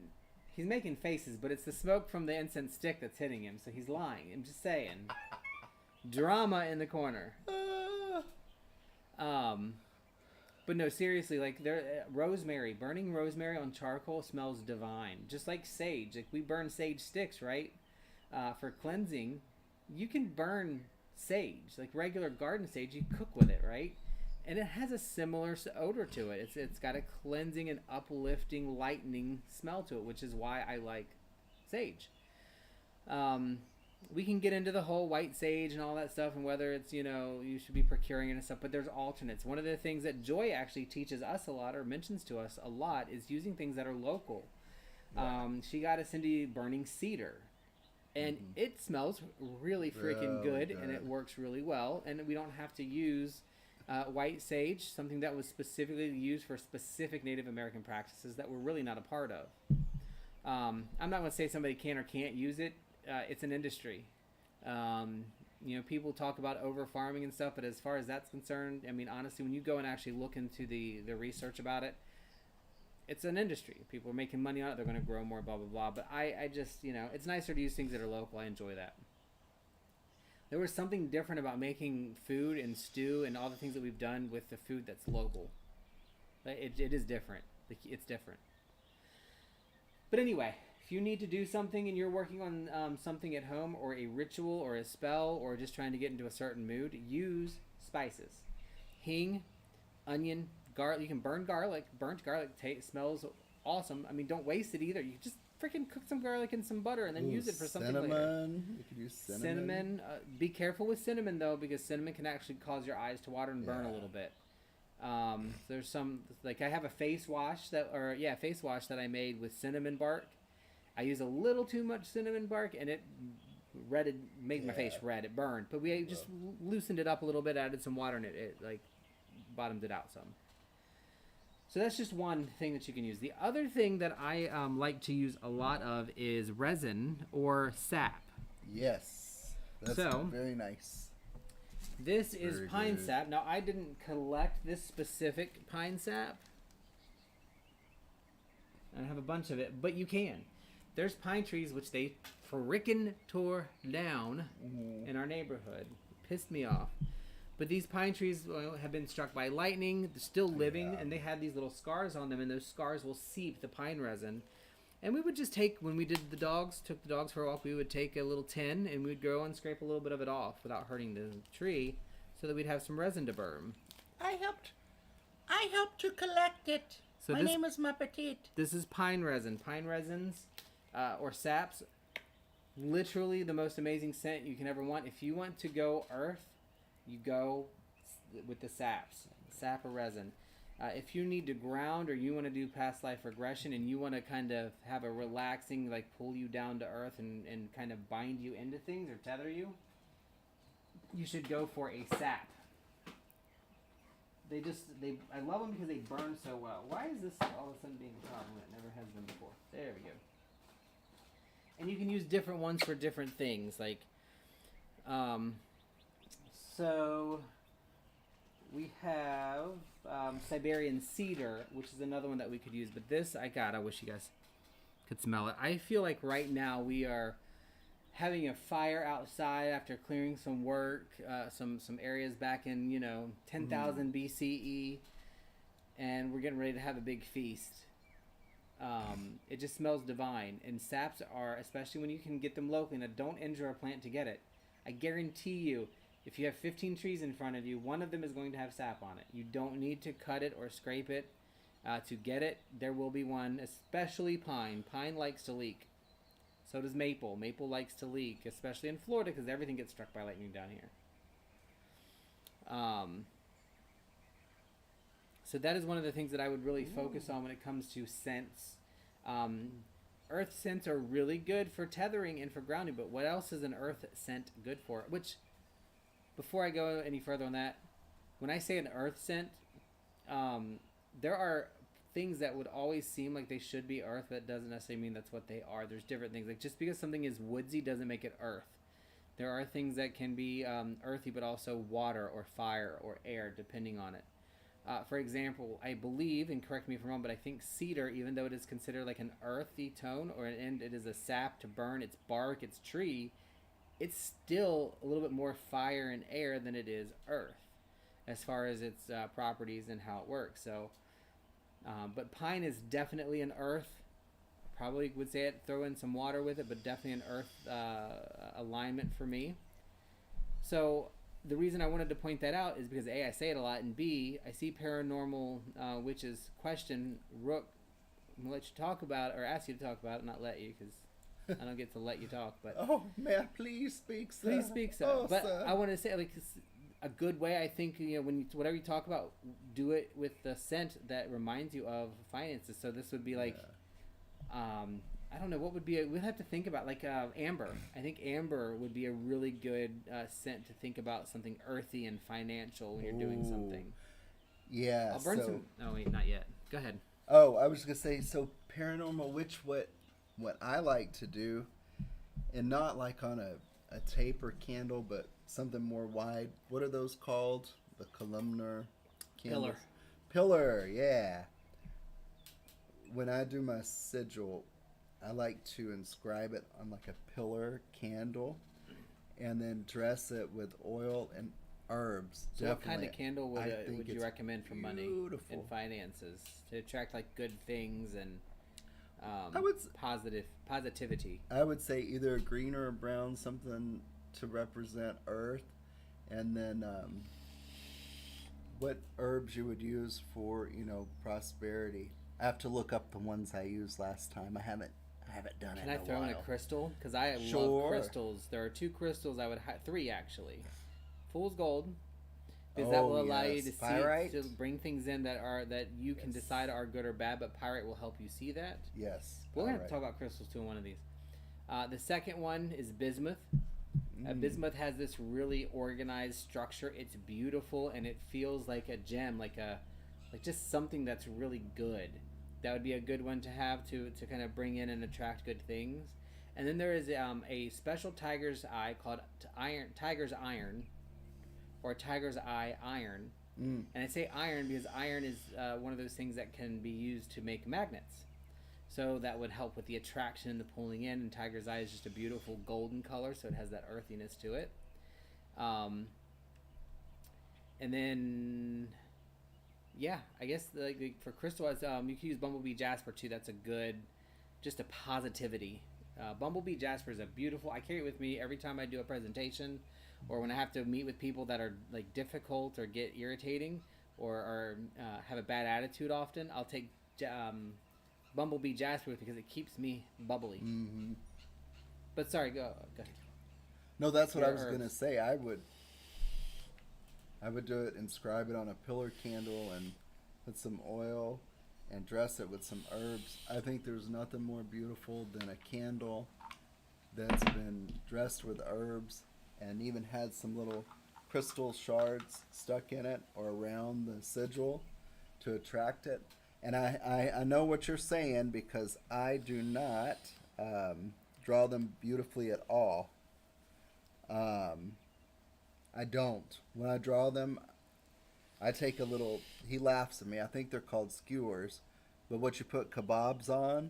he's making faces, but it's the smoke from the incense stick that's hitting him, so he's lying. I'm just saying. Drama in the corner. But no, seriously, like rosemary, burning rosemary on charcoal smells divine. Just like sage. Like we burn sage sticks, right? For cleansing. You can burn sage, like regular garden sage, you cook with it, right? And it has a similar odor to it. It's got a cleansing and uplifting, lightening smell to it, which is why I like sage. We can get into the whole white sage and all that stuff, and whether it's, you should be procuring it and stuff, but there's alternates. One of the things that Joy actually teaches us a lot, or mentions to us a lot, is using things that are local. Right. She got us into burning cedar. And it smells really freaking good, and it works really well, and we don't have to use white sage, something that was specifically used for specific Native American practices that we're really not a part of. I'm not going to say somebody can or can't use it. It's an industry. People talk about over farming and stuff, but as far as that's concerned, I mean, honestly, when you go and actually look into the research about it, it's an industry. People are making money on it. They're going to grow more, blah, blah, blah. But I just, it's nicer to use things that are local. I enjoy that. There was something different about making food and stew and all the things that we've done with the food that's local. It is different. It's different. But anyway, if you need to do something and you're working on something at home, or a ritual or a spell, or just trying to get into a certain mood, use spices. Hing, onion, garlic. You can burn garlic. Burnt garlic smells awesome. I mean, don't waste it either. You just freaking cook some garlic in some butter and then use it for something later. Cinnamon. You could use cinnamon. Be careful with cinnamon though, because cinnamon can actually cause your eyes to water and burn a little bit. There's some, like I have a face wash that I made with cinnamon bark. I use a little too much cinnamon bark and it made my face red. It burned, but we just loosened it up a little bit, added some water, and it like bottomed it out some. So that's just one thing that you can use. The other thing that I like to use a lot of is resin or sap. Yes. That's very nice. This is pine sap. Now, I didn't collect this specific pine sap. I have a bunch of it, but you can. There's pine trees which they frickin' tore down in our neighborhood. Pissed me off. But these pine trees have been struck by lightning. They're still living, and they had these little scars on them, and those scars will seep the pine resin. And we would just when we took the dogs for a walk, we would take a little tin, and we'd go and scrape a little bit of it off without hurting the tree, so that we'd have some resin to burn. I helped to collect it. My name is Ma Petite. This is pine resin. Pine resins, or saps, literally the most amazing scent you can ever want. If you want to go earth, you go with the sap or resin. If you need to ground or you want to do past life regression and you want to kind of have a relaxing, like pull you down to earth and kind of bind you into things or tether you, you should go for a sap. I love them because they burn so well. Why is this all of a sudden being a problem? It never has been before. There we go. And you can use different ones for different things. Like, so we have Siberian cedar, which is another one that we could use. But this, I wish you guys could smell it. I feel like right now we are having a fire outside after clearing some work, some areas back in 10,000 BCE, and we're getting ready to have a big feast. It just smells divine, and saps are, especially when you can get them locally. Now, don't injure a plant to get it. I guarantee you, if you have 15 trees in front of you, one of them is going to have sap on it. You don't need to cut it or scrape it to get it. There will be one, especially pine. Pine likes to leak. So does maple. Maple likes to leak, especially in Florida because everything gets struck by lightning down here. So that is one of the things that I would really focus on when it comes to scents. Earth scents are really good for tethering and for grounding, but what else is an earth scent good for? Which, before I go any further on that, when I say an earth scent, there are things that would always seem like they should be earth, but doesn't necessarily mean that's what they are. There's different things. Like, just because something is woodsy doesn't make it earth. There are things that can be earthy, but also water or fire or air, depending on it. For example, I believe, and correct me if I'm wrong, but I think cedar, even though it is considered like an earthy tone, and it is a sap to burn its bark, its tree, it's still a little bit more fire and air than it is earth, as far as its properties and how it works. So, but pine is definitely an earth. Probably would say it, throw in some water with it, but definitely an earth alignment for me. So the reason I wanted to point that out is because A, I say it a lot, and B, I see paranormal witches question, Rook, I'm going to let you talk about it, or ask you to talk about it, not let you, because I don't get to let you talk. But oh, may I please speak, sir? Please speak, sir. Oh, but sir. I want to say, like, a good way, I think, when you, whatever you talk about, do it with the scent that reminds you of finances. So this would be like, I don't know, what would be, we'd have to think about, like, amber. I think amber would be a really good scent to think about something earthy and financial when you're doing something. Yeah. I'll burn some, oh wait, not yet. Go ahead. Oh, I was going to say, so paranormal witch, what I like to do, and not like on a tape or candle, but something more wide. What are those called? The columnar candles? Pillar, yeah. When I do my sigil, I like to inscribe it on like a pillar candle and then dress it with oil and herbs. So Definitely. what kind of candle would you recommend for money beautiful. and finances to attract like good things and positivity? I would say either a green or a brown, something to represent earth, and then what herbs you would use for prosperity. I have to look up the ones I used last time. I haven't done it. Can I throw in a crystal? Because I love crystals. There are 2 crystals I would 3 actually. Fool's gold, because that will allow you to see, to bring things in that you can decide are good or bad, but pyrite will help you see that. Yes. We're going to talk about crystals too in one of these. The second one is bismuth. Bismuth has this really organized structure. It's beautiful and it feels like a gem, like just something that's really good. That would be a good one to have to kind of bring in and attract good things. And then there is a special tiger's eye called tiger's iron, or tiger's eye iron. And I say iron because iron is one of those things that can be used to make magnets. So that would help with the attraction and the pulling in. And tiger's eye is just a beautiful golden color, so it has that earthiness to it. And then, yeah, I guess like for crystal, you can use bumblebee jasper too. That's a good, just a positivity. Bumblebee jasper is a beautiful. I carry it with me every time I do a presentation, or when I have to meet with people that are like difficult or get irritating, or have a bad attitude. Often, I'll take bumblebee jasper with me because it keeps me bubbly. Mm-hmm. But sorry, go ahead. No, that's what I was gonna say. I would do it, inscribe it on a pillar candle, and with some oil and dress it with some herbs. I think there's nothing more beautiful than a candle that's been dressed with herbs and even had some little crystal shards stuck in it or around the sigil to attract it. And I know what you're saying because I do not draw them beautifully at all. I don't. When I draw them, I take a little. He laughs at me. I think they're called skewers, but what you put kebabs on,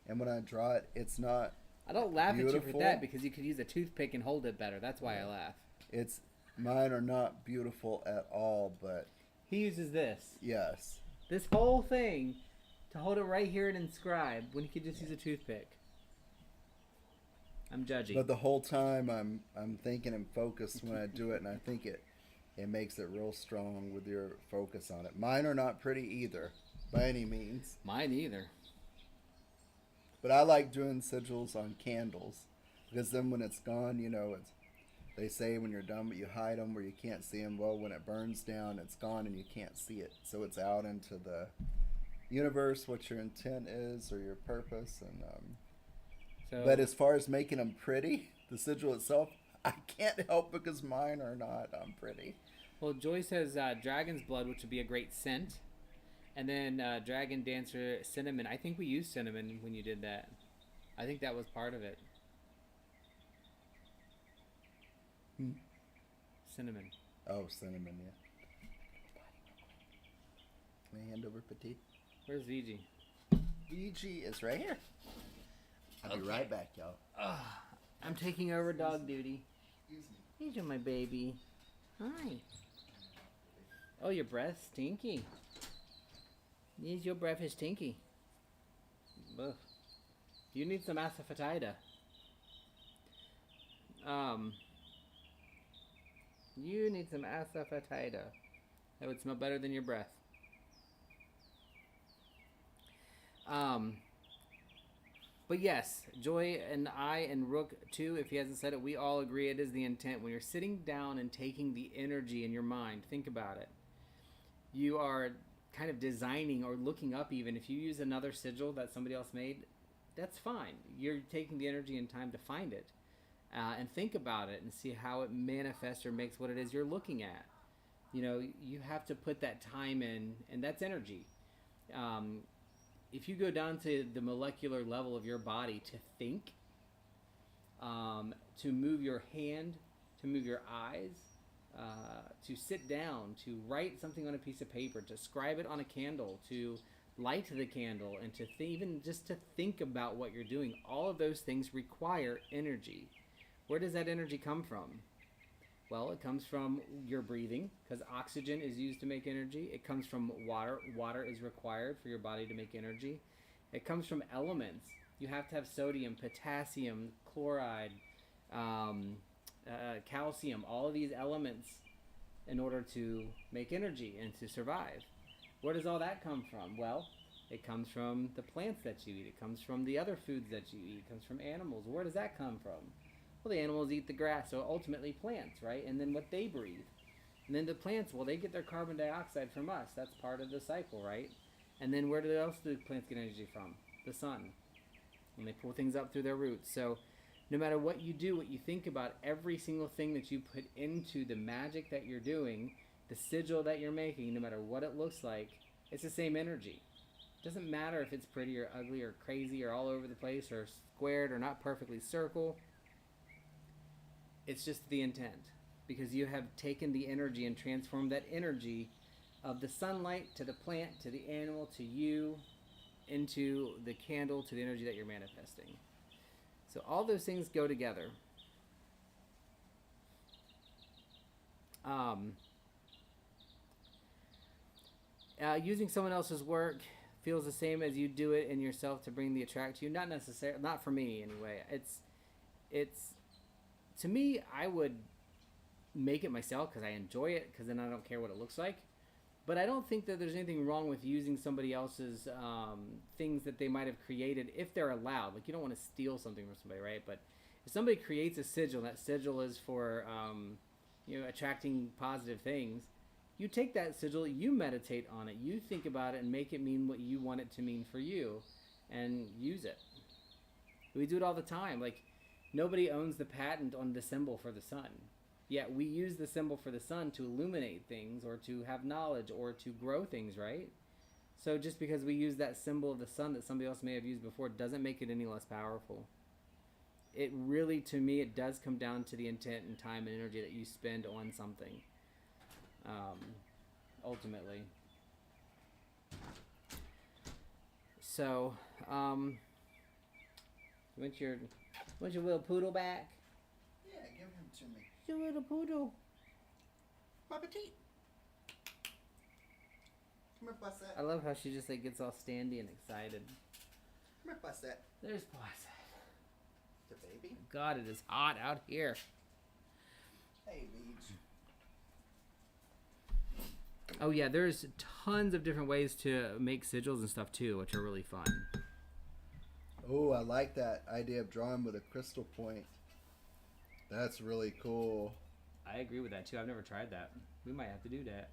and when I draw it, it's not. I don't laugh beautiful. at you for that because you could use a toothpick and hold it better. That's why I laugh. It's mine are not beautiful at all, but he uses this. Yes. This whole thing to hold it right here and inscribe when he could just use a toothpick. I'm judgy. But the whole time I'm thinking and focused when I do it, and I think it makes it real strong with your focus on it. Mine are not pretty either, by any means. Mine either. But I like doing sigils on candles because then when it's gone, they say when you're done, but you hide them where you can't see them. Well, when it burns down, it's gone and you can't see it. So it's out into the universe, what your intent is or your purpose. And but as far as making them pretty, the sigil itself, I can't help because mine are not pretty. Well, Joy says dragon's blood, which would be a great scent. And then Dragon Dancer cinnamon. I think we used cinnamon when you did that. I think that was part of it. Cinnamon. Oh, cinnamon, yeah. My hand over petite. Where's VG? VG is right here. I'll be right back, y'all. I'm taking over dog duty. These are my baby. Hi. Oh, your breath's stinky. Yes, your breath is stinky. Ugh. You need some asafoetida. You need some asafoetida. That would smell better than your breath. But yes, Joy and I and Rook too, if he hasn't said it, we all agree it is the intent. When you're sitting down and taking the energy in your mind, think about it. You are kind of designing or looking up even. If you use another sigil that somebody else made, that's fine. You're taking the energy and time to find it. And think about it and see how it manifests or makes what it is you're looking at. You have to put that time in, and that's energy. If you go down to the molecular level of your body to think, to move your hand, to move your eyes, to sit down, to write something on a piece of paper, to scribe it on a candle, to light the candle, and to even just to think about what you're doing, all of those things require energy. Where does that energy come from? Well, it comes from your breathing, because oxygen is used to make energy. It comes from water. Water is required for your body to make energy. It comes from elements. You have to have sodium, potassium, chloride, calcium, all of these elements in order to make energy and to survive. Where does all that come from? Well, it comes from the plants that you eat. It comes from the other foods that you eat. It comes from animals. Where does that come from? Well, the animals eat the grass, so ultimately plants, right? And then what they breathe. And then the plants, well, they get their carbon dioxide from us. That's part of the cycle, right? And then where else do plants get energy from? The sun. And they pull things up through their roots. So no matter what you do, what you think about, every single thing that you put into the magic that you're doing, the sigil that you're making, no matter what it looks like, it's the same energy. It doesn't matter if it's pretty or ugly or crazy or all over the place or squared or not perfectly circle. It's just the intent, because you have taken the energy and transformed that energy of the sunlight to the plant, to the animal, to you, into the candle, to the energy that you're manifesting. So all those things go together. Using someone else's work feels the same as you do it in yourself to bring the attract to you. Not necessarily, not for me anyway. It's to me, I would make it myself because I enjoy it, because then I don't care what it looks like. But I don't think that there's anything wrong with using somebody else's things that they might have created if they're allowed. Like, you don't want to steal something from somebody, right? But if somebody creates a sigil, and that sigil is for attracting positive things, You take that sigil, you meditate on it, you think about it and make it mean what you want it to mean for you, and use it. We do it all the time. Like, nobody owns the patent on the symbol for the sun. Yet we use the symbol for the sun to illuminate things or to have knowledge or to grow things, right? So just because we use that symbol of the sun that somebody else may have used before doesn't make it any less powerful. It really, to me, it does come down to the intent and time and energy that you spend on something. Ultimately. So, want your little poodle back? Yeah, give him to me. Your little poodle. My petite. Come here, Placette. I love how she just like gets all standy and excited. Come here, Placette. There's Placette. The baby. God, it is hot out here. Hey, Beach. Oh yeah, there's tons of different ways to make sigils and stuff too, which are really fun. Oh, I like that idea of drawing with a crystal point. That's really cool. I agree with that too. I've never tried that. We might have to do that.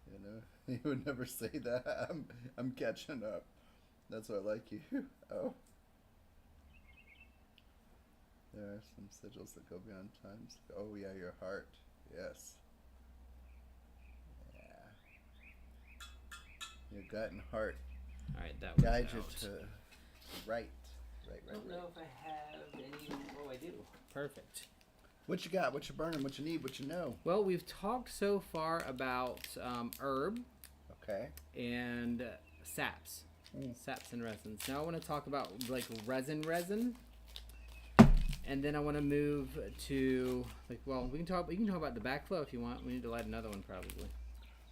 You know, you would never say that. I'm catching up. That's why I like you. Oh. There are some sigils that go beyond time. Oh yeah, your heart. Yes. Yeah. Your gut and heart Alright, that was guide you out. to right. I don't know if I have any. Oh, I do. Perfect. What you got? What you burning? What you need? What you know? Well, we've talked so far about herb Okay. and saps. Saps and resins. Now I want to talk about like resin. And then I want to move to like, well, we can talk about the backflow if you want. We need to light another one probably.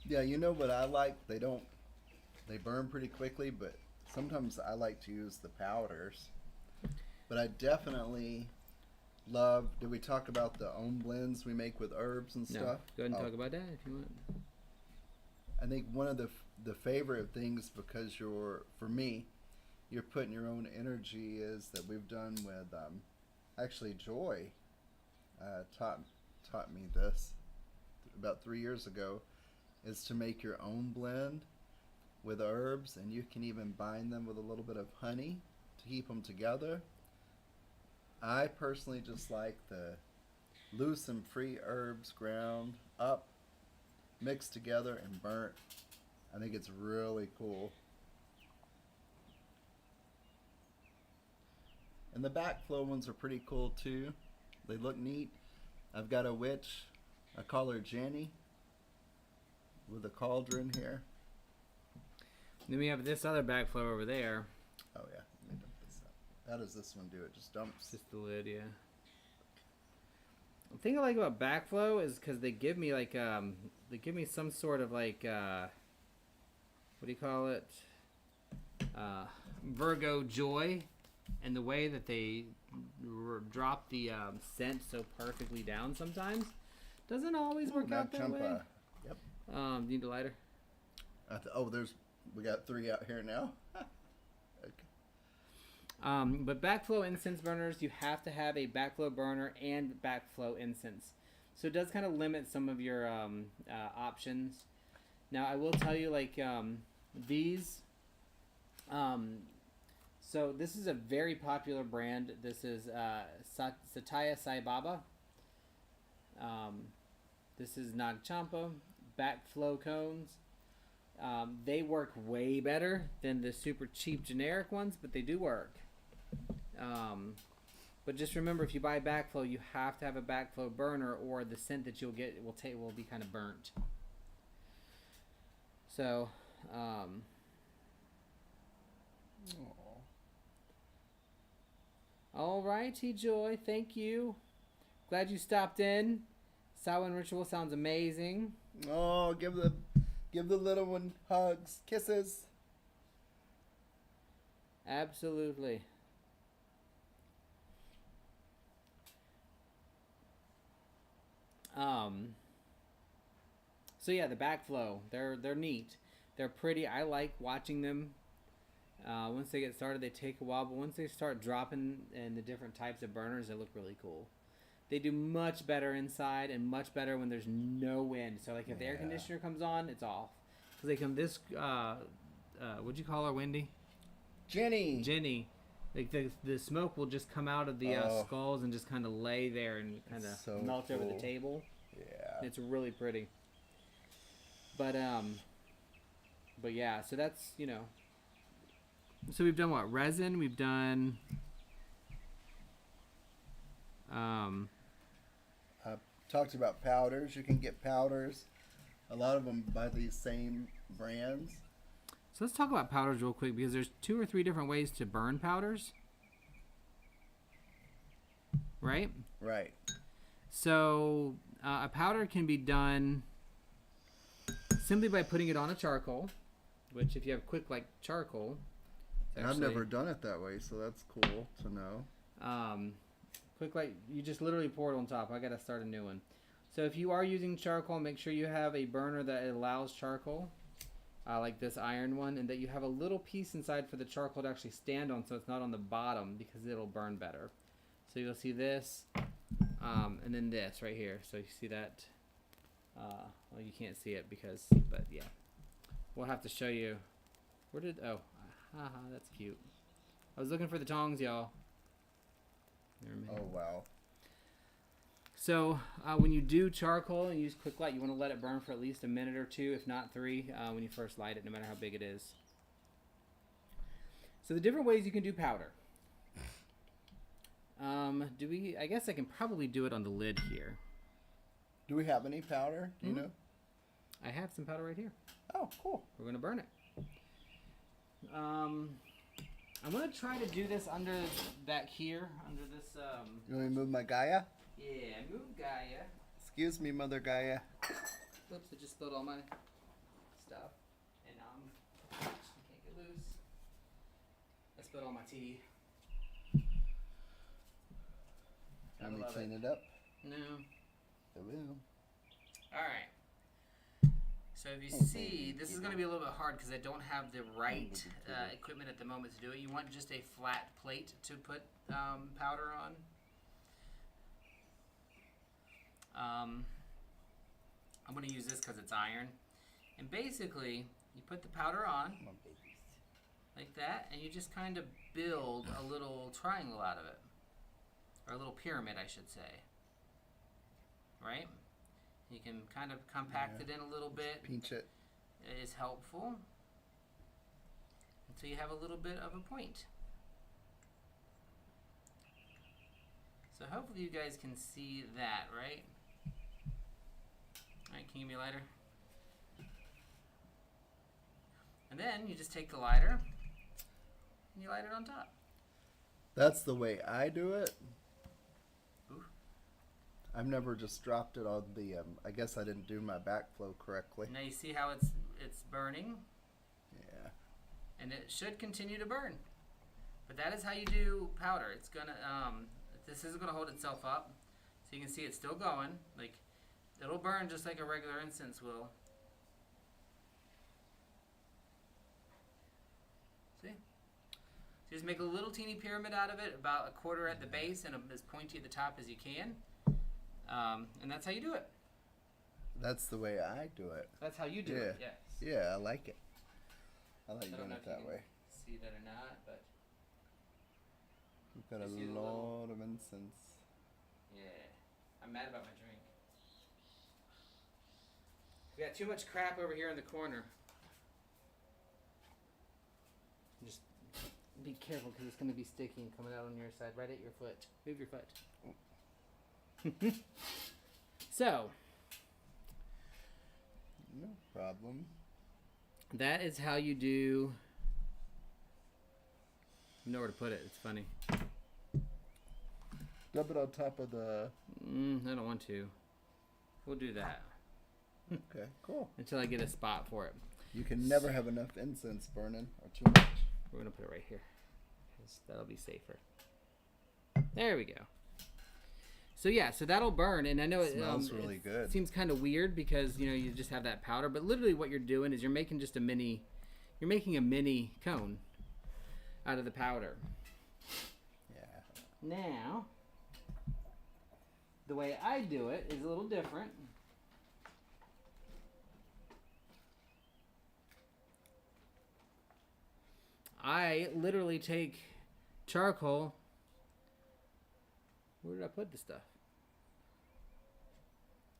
Yeah, you know what I like? They burn pretty quickly, but sometimes I like to use the powders. But I definitely love, did we talk about the own blends we make with herbs and No, stuff? go ahead and talk about that if you want. I think one of the favorite things, because for me, you're putting your own energy, is that we've done with, actually Joy taught me this about 3 years ago, is to make your own blend with herbs, and you can even bind them with a little bit of honey to keep them together. I personally just like the loose and free herbs ground up, mixed together, and burnt. I think it's really cool. And the backflow ones are pretty cool too. They look neat. I've got a witch. I call her Jenny, with a cauldron here. Then we have this other backflow over there. Oh yeah, let me dump this up. How does this one do it? Just dumps. Just the lid, yeah. The thing I like about backflow is because they give me like some sort of like what do you call it? Virgo joy, and the way that they drop the scent so perfectly down sometimes doesn't always work out that way. Yep. Need a lighter? We got 3 out here now. Okay. But backflow incense burners, you have to have a backflow burner and backflow incense. So it does kind of limit some of your options. Now I will tell you, like these. So this is a very popular brand. This is Satya Sai Baba. This is Nag Champa backflow cones. They work way better than the super cheap generic ones, but they do work. But just remember, if you buy backflow, you have to have a backflow burner, or the scent that you'll get will be kind of burnt. So, all righty, Joy. Thank you. Glad you stopped in. Samhain ritual sounds amazing. Oh, give the little one hugs, kisses. Absolutely. So yeah, the backflow, they're neat. They're pretty. I like watching them. Once they get started, they take a while, but once they start dropping in the different types of burners, they look really cool. They do much better inside and much better when there's no wind. So, like, if the air conditioner comes on, it's off. Because they come this, what'd you call her, Wendy? Jenny. Like, the smoke will just come out of the skulls and just kind of lay there and kind of melt over the table. Yeah. It's really pretty. But yeah, so that's, you know. So we've done what? Resin. We've done. Talked about powders. You can get powders. A lot of them by these same brands. So let's talk about powders real quick because there's 2 or 3 different ways to burn powders. Right? Right. So a powder can be done simply by putting it on a charcoal, which if you have quick like charcoal. I've never done it that way, so that's cool to know. Quick light, you just literally pour it on top. I gotta start a new one. So if you are using charcoal, make sure you have a burner that allows charcoal, like this iron one, and that you have a little piece inside for the charcoal to actually stand on, so it's not on the bottom because it'll burn better. So you'll see this, and then this right here. So you see that. Well, you can't see it but yeah, we'll have to show you. That's cute. I was looking for the tongs, y'all. Oh, wow. So when you do charcoal and use quick light, you want to let it burn for at least a minute or 2, if not 3, when you first light it, no matter how big it is. So the different ways you can do powder. I guess I can probably do it on the lid here. Do we have any powder? Do you know? I have some powder right here. Oh, cool. We're going to burn it. I'm going to try to do this under this, You want me to move my Gaia? Yeah, move Gaia. Excuse me, Mother Gaia. Oops, I just spilled all my stuff. And, I can't get loose. I spilled all my tea. Let me clean it up. No. I will. Alright. So if you see, this is going to be a little bit hard because I don't have the right equipment at the moment to do it. You want just a flat plate to put powder on. I'm going to use this because it's iron. And basically, you put the powder on like that, and you just kind of build a little triangle out of it. Or a little pyramid, I should say. Right? You can kind of compact it in a little bit. Pinch it. It is helpful. Until you have a little bit of a point. So hopefully you guys can see that, right? Alright, can you give me a lighter? And then you just take the lighter and you light it on top. That's the way I do it. Ooh. I've never just dropped it on the, I guess I didn't do my backflow correctly. Now you see how it's burning? Yeah. And it should continue to burn. But that is how you do powder. It's gonna, this isn't gonna hold itself up. So you can see it's still going. Like, it'll burn just like a regular incense will. See? So just make a little teeny pyramid out of it, about a quarter at the base and as pointy at the top as you can. And that's how you do it. That's the way I do it. That's how you do it, yes. Yeah, I like it. I like I don't doing know it if you that can way. see that or not, but We've got a You see the lot of incense. yeah. I'm mad about my drink. We got too much crap over here in the corner. Just be careful because it's going to be sticky and coming out on your side, right at your foot. Move your foot. So, No problem. that is how you do. I know where to put it. It's funny. Dub it on top of the... I don't want to. We'll do that Okay, cool. until I get a spot for it. You can never have enough incense burning or too much. We're going to put it right here. 'Cause that'll be safer. There we go. So yeah, so that'll burn, and I know It smells really good. Seems kind of weird because you just have that powder, but literally what you're doing is you're making a mini cone, out of the powder. Yeah. Now, the way I do it is a little different. I literally take charcoal. Where did I put the stuff?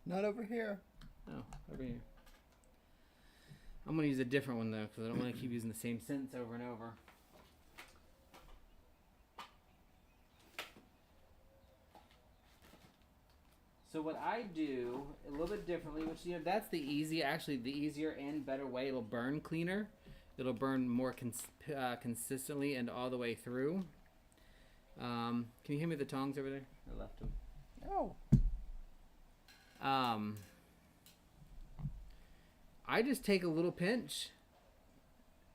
Not over here. Oh, over here. I'm going to use a different one, though, because I don't want to keep using the same sentence over and over. So what I do a little bit differently, which, you know, that's the easier and better way. It'll burn cleaner. It'll burn more consistently and all the way through. Can you hand me the tongs over there? I left them. Oh. I just take a little pinch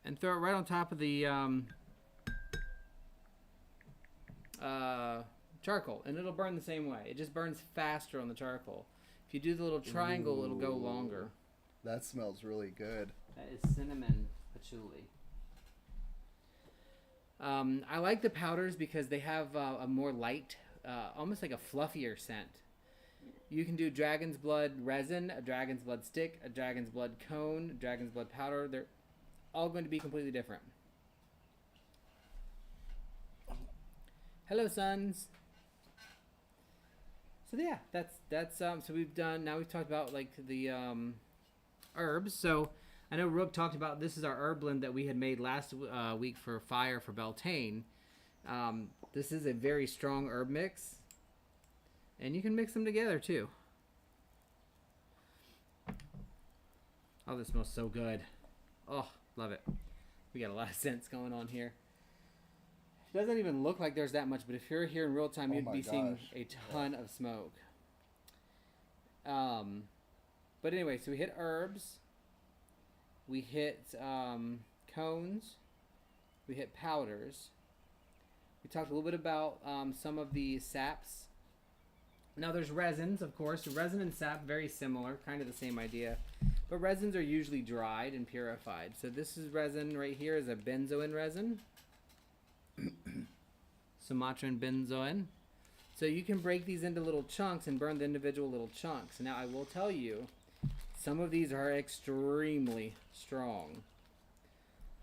and throw it right on top of the charcoal, and it'll burn the same way. It just burns faster on the charcoal. If you do the little triangle, it'll go longer. That smells really good. That is cinnamon patchouli. I like the powders because they have a more light, almost like a fluffier scent. You can do dragon's blood resin, a dragon's blood stick, a dragon's blood cone, a dragon's blood powder. They're all going to be completely different. Hello, sons. So yeah, that's so we've talked about like the herbs. So I know Rook talked about this is our herb blend that we had made last week for Fire for Beltane. This is a very strong herb mix. And you can mix them together too. Oh, this smells so good. Oh, love it. We got a lot of scents going on here. It doesn't even look like there's that much, but if you're here in real time, you'd be seeing a ton of smoke. But anyway, so we hit herbs. We hit cones. We hit powders. We talked a little bit about some of the saps. Now there's resins, of course. Resin and sap, very similar, kind of the same idea. But resins are usually dried and purified. So this is resin right here is a benzoin resin. Sumatran benzoin. So you can break these into little chunks and burn the individual little chunks. Now I will tell you, some of these are extremely strong.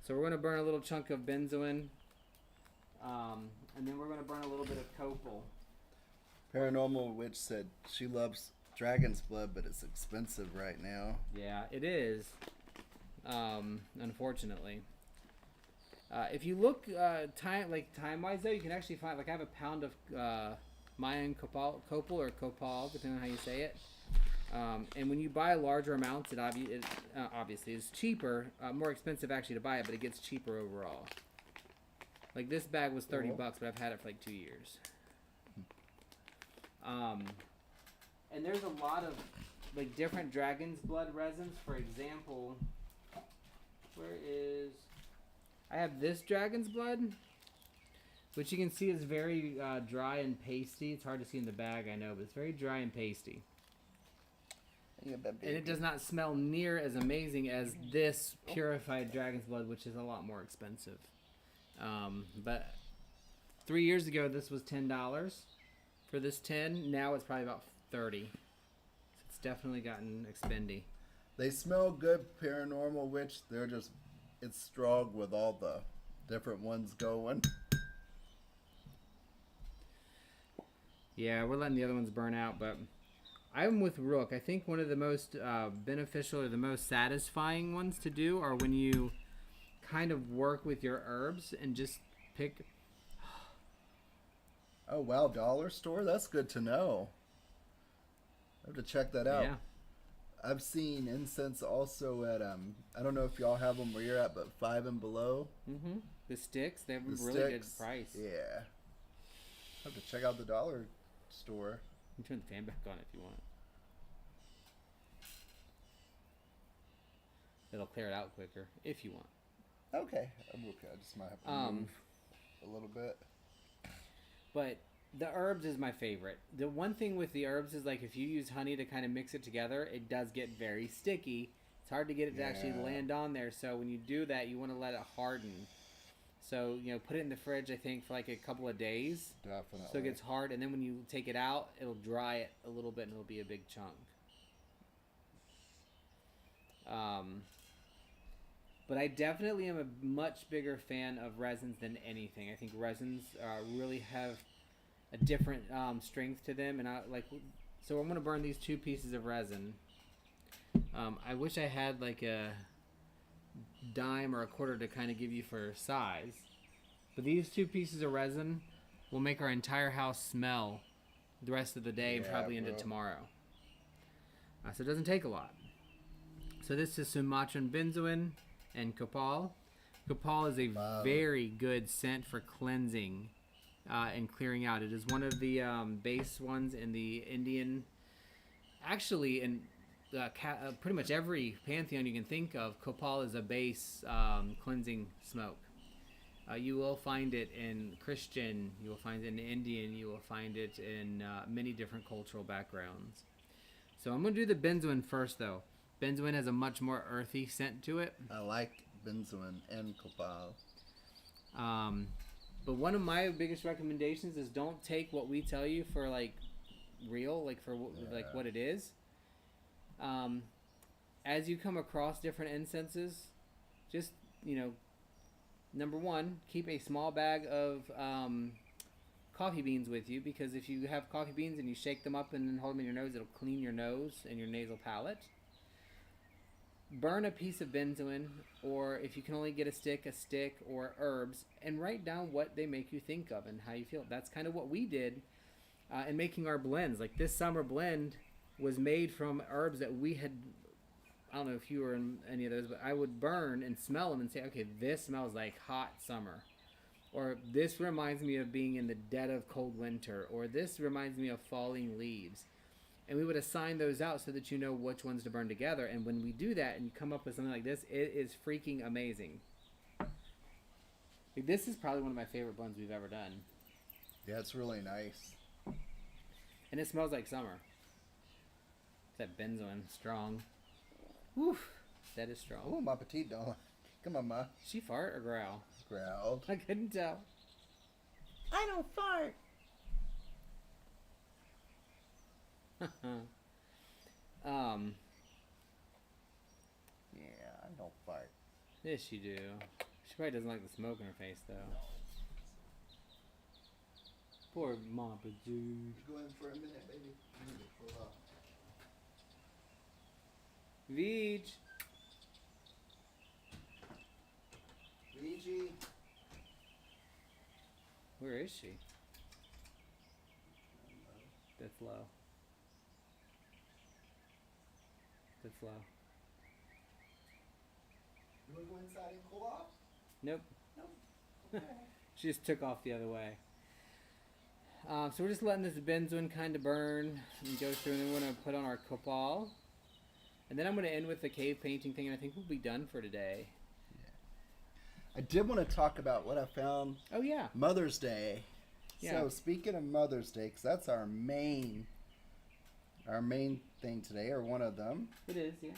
So we're going to burn a little chunk of benzoin. And then we're going to burn a little bit of copal. Paranormal Witch said she loves dragon's blood, but it's expensive right now. Yeah, it is. Unfortunately. If you look time-wise, though, you can actually find, like, I have a pound of Mayan copal or copal, depending on how you say it. And when you buy larger amounts, it obviously is cheaper, more expensive actually to buy it, but it gets cheaper overall. Like, this bag was $30, but I've had it for like 2 years. And there's a lot of like different dragon's blood resins. For example, I have this dragon's blood, which you can see is very dry and pasty. It's hard to see in the bag, I know, but it's very dry and pasty. And it does not smell near as amazing as this purified dragon's blood, which is a lot more expensive. But 3 years ago, this was $10 for this tin. Now it's probably about $30. So it's definitely gotten expendy. They smell good, Paranormal Witch. It's strong with all the different ones going. Yeah, we're letting the other ones burn out, but I'm with Rook. I think one of the most beneficial or the most satisfying ones to do are when you kind of work with your herbs and just pick. Oh, wow. Dollar store? That's good to know. I have to check that out. Yeah. I've seen incense also at, I don't know if y'all have them where you're at, but Five and Below. Mm-hmm. The sticks, they have a really good price. Yeah. I have to check out the dollar store. You can turn the fan back on if you want. It'll clear it out quicker if you want. Okay. I'm okay. I just might have to move a little bit. But the herbs is my favorite. The one thing with the herbs is, like, if you use honey to kind of mix it together, it does get very sticky. It's hard to get it to actually land on there. So when you do that, you want to let it harden. So, put it in the fridge, I think, for like a couple of days. Definitely. So it gets hard, and then when you take it out, it'll dry it a little bit, and it'll be a big chunk. But I definitely am a much bigger fan of resins than anything. I think resins really have a different strength to them, and so I'm going to burn these 2 pieces of resin. I wish I had like a dime or a quarter to kind of give you for size, but these 2 pieces of resin will make our entire house smell the rest of the day and probably into tomorrow. So it doesn't take a lot. So this is Sumatran benzoin and copal. Copal is a very good scent for cleansing and clearing out. It is one of the base ones in the Indian, actually in pretty much every pantheon you can think of. Copal is a base cleansing smoke. You will find it in Christian, you will find it in Indian, you will find it in many different cultural backgrounds. So I'm going to do the benzoin first though. Benzoin has a much more earthy scent to it. I like benzoin and copal. But one of my biggest recommendations is don't take what we tell you for like real, like for like what it is. As you come across different incenses, just number one, keep a small bag of coffee beans with you, because if you have coffee beans and you shake them up and then hold them in your nose, it'll clean your nose and your nasal palate. Burn a piece of benzoin, or if you can only get a stick, or herbs, and write down what they make you think of and how you feel. That's kind of what we did in making our blends. Like this summer blend was made from herbs that we had, I don't know if you were in any of those, but I would burn and smell them and say, okay, this smells like hot summer. Or this reminds me of being in the dead of cold winter. Or this reminds me of falling leaves. And we would assign those out so that you know which ones to burn together. And when we do that and you come up with something like this, it is freaking amazing. This is probably one of my favorite blends we've ever done. Yeah, it's really nice. And it smells like summer. That benzoin, strong. Whew, that is strong. Oh, my petite doll. Come on, Ma. She fart or growl? Growled. I couldn't tell. I don't fart. Yeah, I don't fart. Yes, you do. She probably doesn't like the smoke in her face, though. Poor Mama dude. Go in for a minute, baby. Hold on. Veej. Luigi. Where is she? That's low. That's low. You want to go inside and cool off? Nope. Nope. Okay. She just took off the other way. So we're just letting this benzoin kind of burn and go through, and then we're going to put on our copal. And then I'm going to end with the cave painting thing, and I think we'll be done for today. I did want to talk about what I found. Oh, yeah. Mother's Day. Yeah. So speaking of Mother's Day, because that's our main thing today, or one of them. It is, yeah.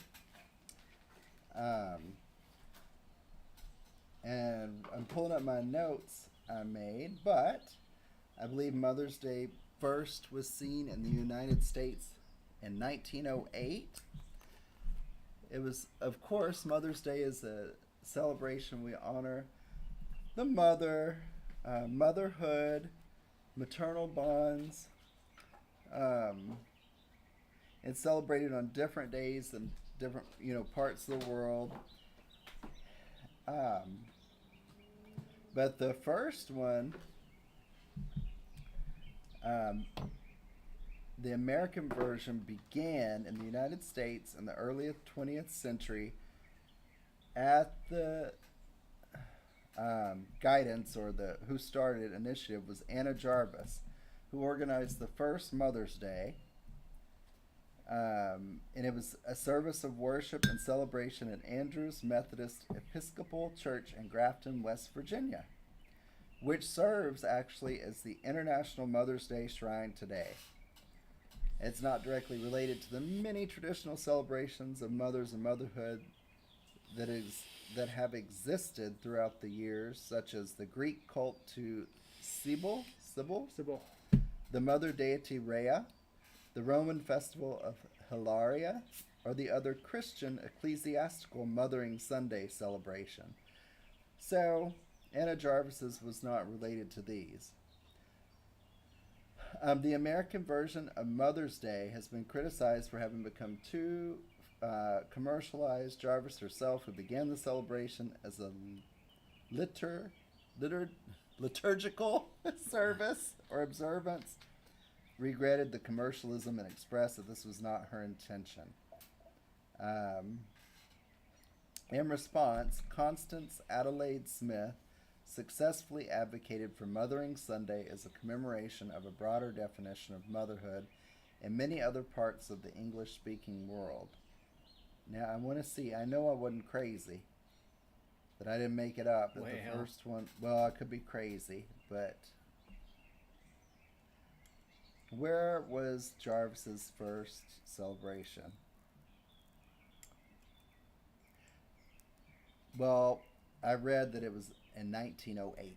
And I'm pulling up my notes I made, but I believe Mother's Day first was seen in the United States in 1908. It was, of course, Mother's Day is a celebration. We honor the mother, motherhood, maternal bonds. It's celebrated on different days in different, parts of the world. But the first one, the American version began in the United States in the early 20th century at the guidance, or the who started initiative was Anna Jarvis, who organized the first Mother's Day. And it was a service of worship and celebration at Andrews Methodist Episcopal Church in Grafton, West Virginia, which serves actually as the International Mother's Day Shrine today. It's not directly related to the many traditional celebrations of mothers and motherhood that have existed throughout the years, such as the Greek cult to Sibyl, Sybil. the mother deity Rhea, the Roman festival of Hilaria, or the other Christian ecclesiastical Mothering Sunday celebration. So, Anna Jarvis's was not related to these. The American version of Mother's Day has been criticized for having become too commercialized. Jarvis herself, who began the celebration as a liturgical service or observance, regretted the commercialism and expressed that this was not her intention. In response, Constance Adelaide Smith successfully advocated for Mothering Sunday as a commemoration of a broader definition of motherhood in many other parts of the English-speaking world. Now, I want to see, I know I wasn't crazy, that I didn't make it up. That the first one, well, I could be crazy, but where was Jarvis's first celebration? Well, I read that it was in 1908.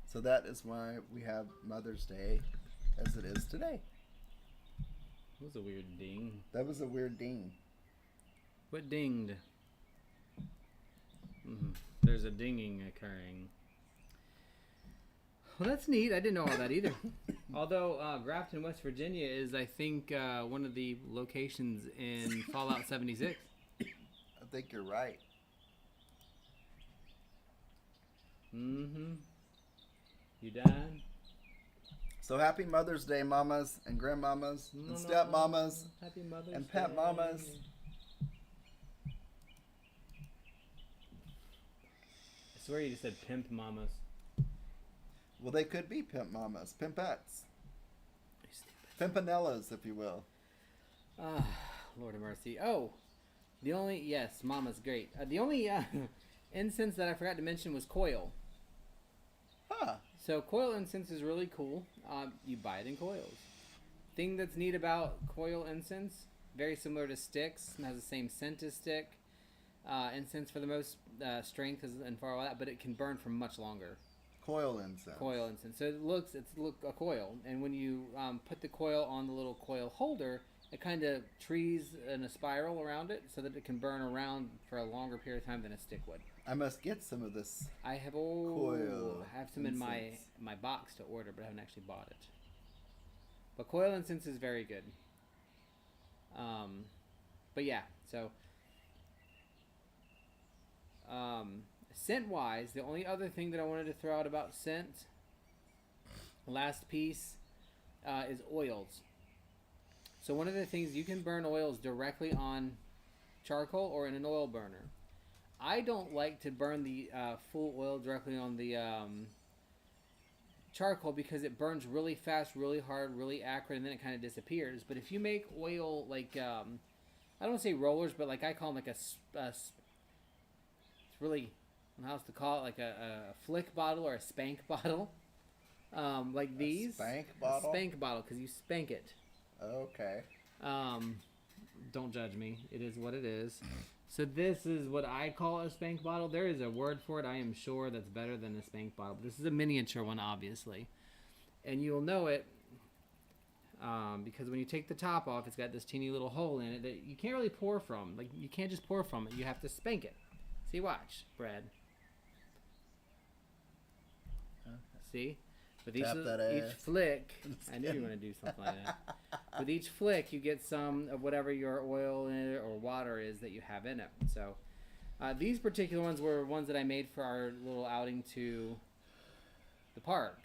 So that is why we have Mother's Day as it is today. That was a weird ding. That was a weird ding. What dinged? There's a dinging occurring. Well, that's neat. I didn't know all that either. Although Grafton, West Virginia is, I think, one of the locations in Fallout 76. I think you're right. You done? So happy Mother's Day, mamas and grandmamas and stepmamas Happy Mother's and pet Day. mamas. I swear you just said pimp mamas. Well, they could be pimp mamas, pimpettes, pimpinellas, if you will. Lord of mercy. Oh, yes, mama's great. The only incense that I forgot to mention was coil. Huh. So coil incense is really cool. You buy it in coils. Thing that's neat about coil incense, very similar to sticks, and has the same scent as stick. Incense for the most strength and for all that, but it can burn for much longer. Coil incense. Coil incense. So it's a coil, and when you put the coil on the little coil holder, it kind of trees in a spiral around it so that it can burn around for a longer period of time than a stick would. I must get some of this. I have coil I have some incense in my box to order, but I haven't actually bought it. But coil incense is very good. But yeah, so scent wise, the only other thing that I wanted to throw out about scent, last piece, is oils. So one of the things, you can burn oils directly on charcoal or in an oil burner. I don't like to burn the full oil directly on the charcoal because it burns really fast, really hard, really acrid, and then it kind of disappears. But if you make oil like, I don't want to say rollers, but like I call them like it's really, I don't know how else to call it, like a flick bottle or a spank bottle. Like these. Spank bottle? Spank bottle, because you spank it. Okay. Don't judge me. It is what it is. So this is what I call a spank bottle. There is a word for it, I am sure, that's better than a spank bottle. But this is a miniature one, obviously. And you'll know it because when you take the top off, it's got this teeny little hole in it that you can't really pour from. Like, you can't just pour from it. You have to spank it. See, watch, Brad. See? With each flick, I knew you were going to do something like that. With each flick, you get some of whatever your oil in it or water is that you have in it. So these particular ones were ones that I made for our little outing to the park.